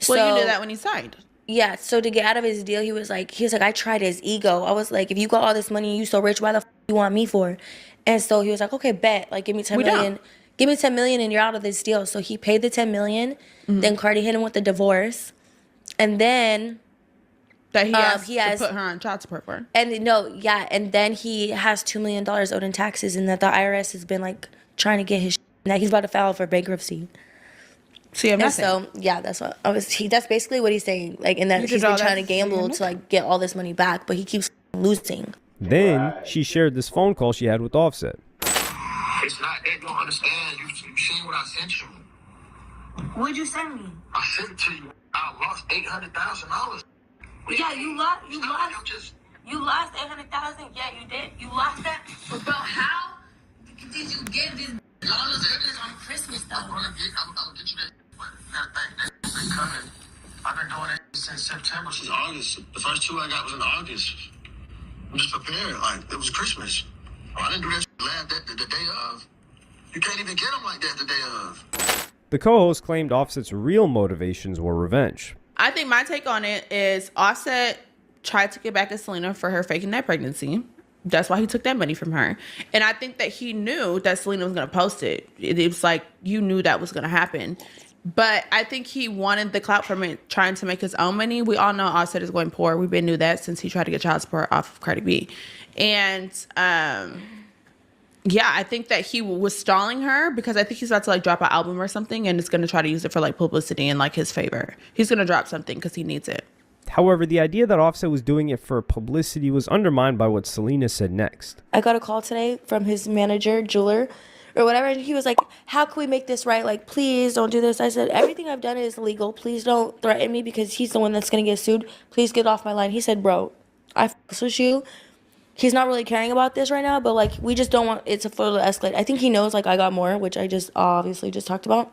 Well, So you knew that when he signed. yeah, so to get out of his deal, he was like, I tried his ego. I was like, if you got all this money and you so rich, why the f you want me for? And so he was like, okay, bet, like give me 10 million. Give me 10 million and you're out of this deal. So he paid the 10 million. Then Cardi hit him with the divorce. And then That he has to put her on child support for. And then he has $2 million owed in taxes, and that the IRS has been like trying to get his that he's about to file for bankruptcy. See, I'm and not so yeah, that's what that's basically what he's saying. Like, and that You he's did all been trying to that gamble to like get all this money back, but he keeps losing. Then she shared this phone call she had with Offset. It's not that you don't understand. You seen what I sent you. What'd you send me? I sent it to you. I lost $800,000. Yeah, you lost $800,000. Yeah, you did. You lost that. But bro, how did you get this on Christmas though? I'm gonna get you that thing coming. I've been doing it since September, since August. The first 2 I got was in August. I'm just prepared. Like, it was Christmas. I didn't do that shit the day of. You can't even get them like that the day of. The co-host claimed Offset's real motivations were revenge. I think my take on it is Offset tried to get back at Selena for her faking that pregnancy. That's why he took that money from her. And I think that he knew that Selena was going to post it. It was like, you knew that was going to happen. But I think he wanted the clout from it, trying to make his own money. We all know Offset is going poor. We've been knew that since he tried to get child support off of Cardi B. And yeah, I think that he was stalling her because I think he's about to like drop an album or something, and it's going to try to use it for like publicity in like his favor. He's going to drop something because he needs it. However, the idea that Offset was doing it for publicity was undermined by what Selena said next. I got a call today from his manager, jeweler, or whatever, and he was like, how can we make this right? Like, please don't do this. I said, everything I've done is legal. Please don't threaten me because he's the one that's going to get sued. Please get off my line. He said, bro, I f*** with you. He's not really caring about this right now, but, like, we just don't want it to further escalate. I think he knows, like, I got more, which I just obviously just talked about.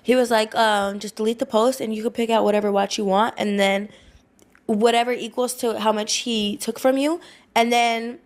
He was like, just delete the post, and you can pick out whatever watch you want, and then whatever equals to how much he took from you, and then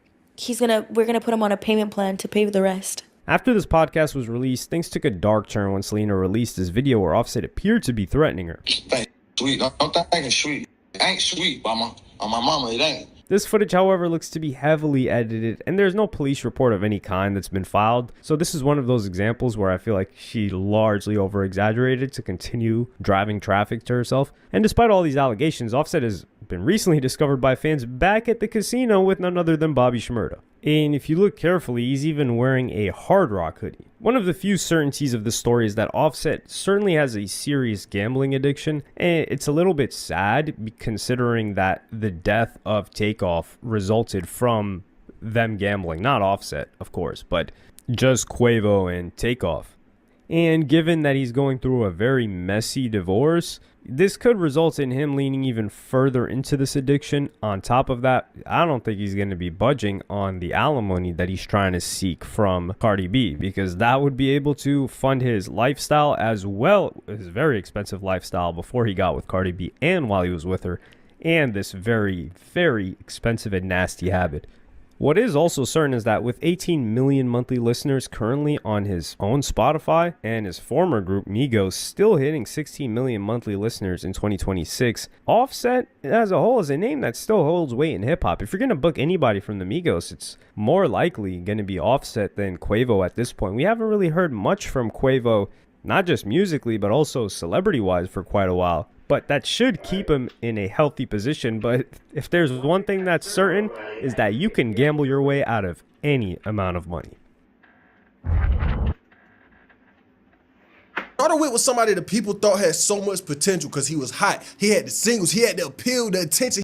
we're gonna put him on a payment plan to pay the rest. After this podcast was released, things took a dark turn when Selena released this video where Offset appeared to be threatening her. Sweet. Don't think it's sweet. It ain't sweet, mama. On my mama, it ain't. This footage, however, looks to be heavily edited, and there's no police report of any kind that's been filed. So this is one of those examples where I feel like she largely over-exaggerated to continue driving traffic to herself. And despite all these allegations, Offset has been recently discovered by fans back at the casino with none other than Bobby Shmurda. And if you look carefully, he's even wearing a Hard Rock hoodie. One of the few certainties of the story is that Offset certainly has a serious gambling addiction, and it's a little bit sad considering that the death of Takeoff resulted from them gambling. Not Offset, of course, but just Quavo and Takeoff. And given that he's going through a very messy divorce, this could result in him leaning even further into this addiction. On top of that, I don't think he's going to be budging on the alimony that he's trying to seek from Cardi B, because that would be able to fund his lifestyle as well, his very expensive lifestyle before he got with Cardi B and while he was with her, and this very, very expensive and nasty habit. What is also certain is that with 18 million monthly listeners currently on his own Spotify and his former group Migos still hitting 16 million monthly listeners in 2026, Offset as a whole is a name that still holds weight in hip-hop. If you're going to book anybody from the Migos, it's more likely going to be Offset than Quavo at this point. We haven't really heard much from Quavo, not just musically, but also celebrity-wise for quite a while. But that should keep him in a healthy position. But if there's one thing that's certain, is that you can gamble your way out of any amount of money. Carter Witt was somebody that people thought had so much potential because he was hot. He had the singles. He had the appeal, the attention.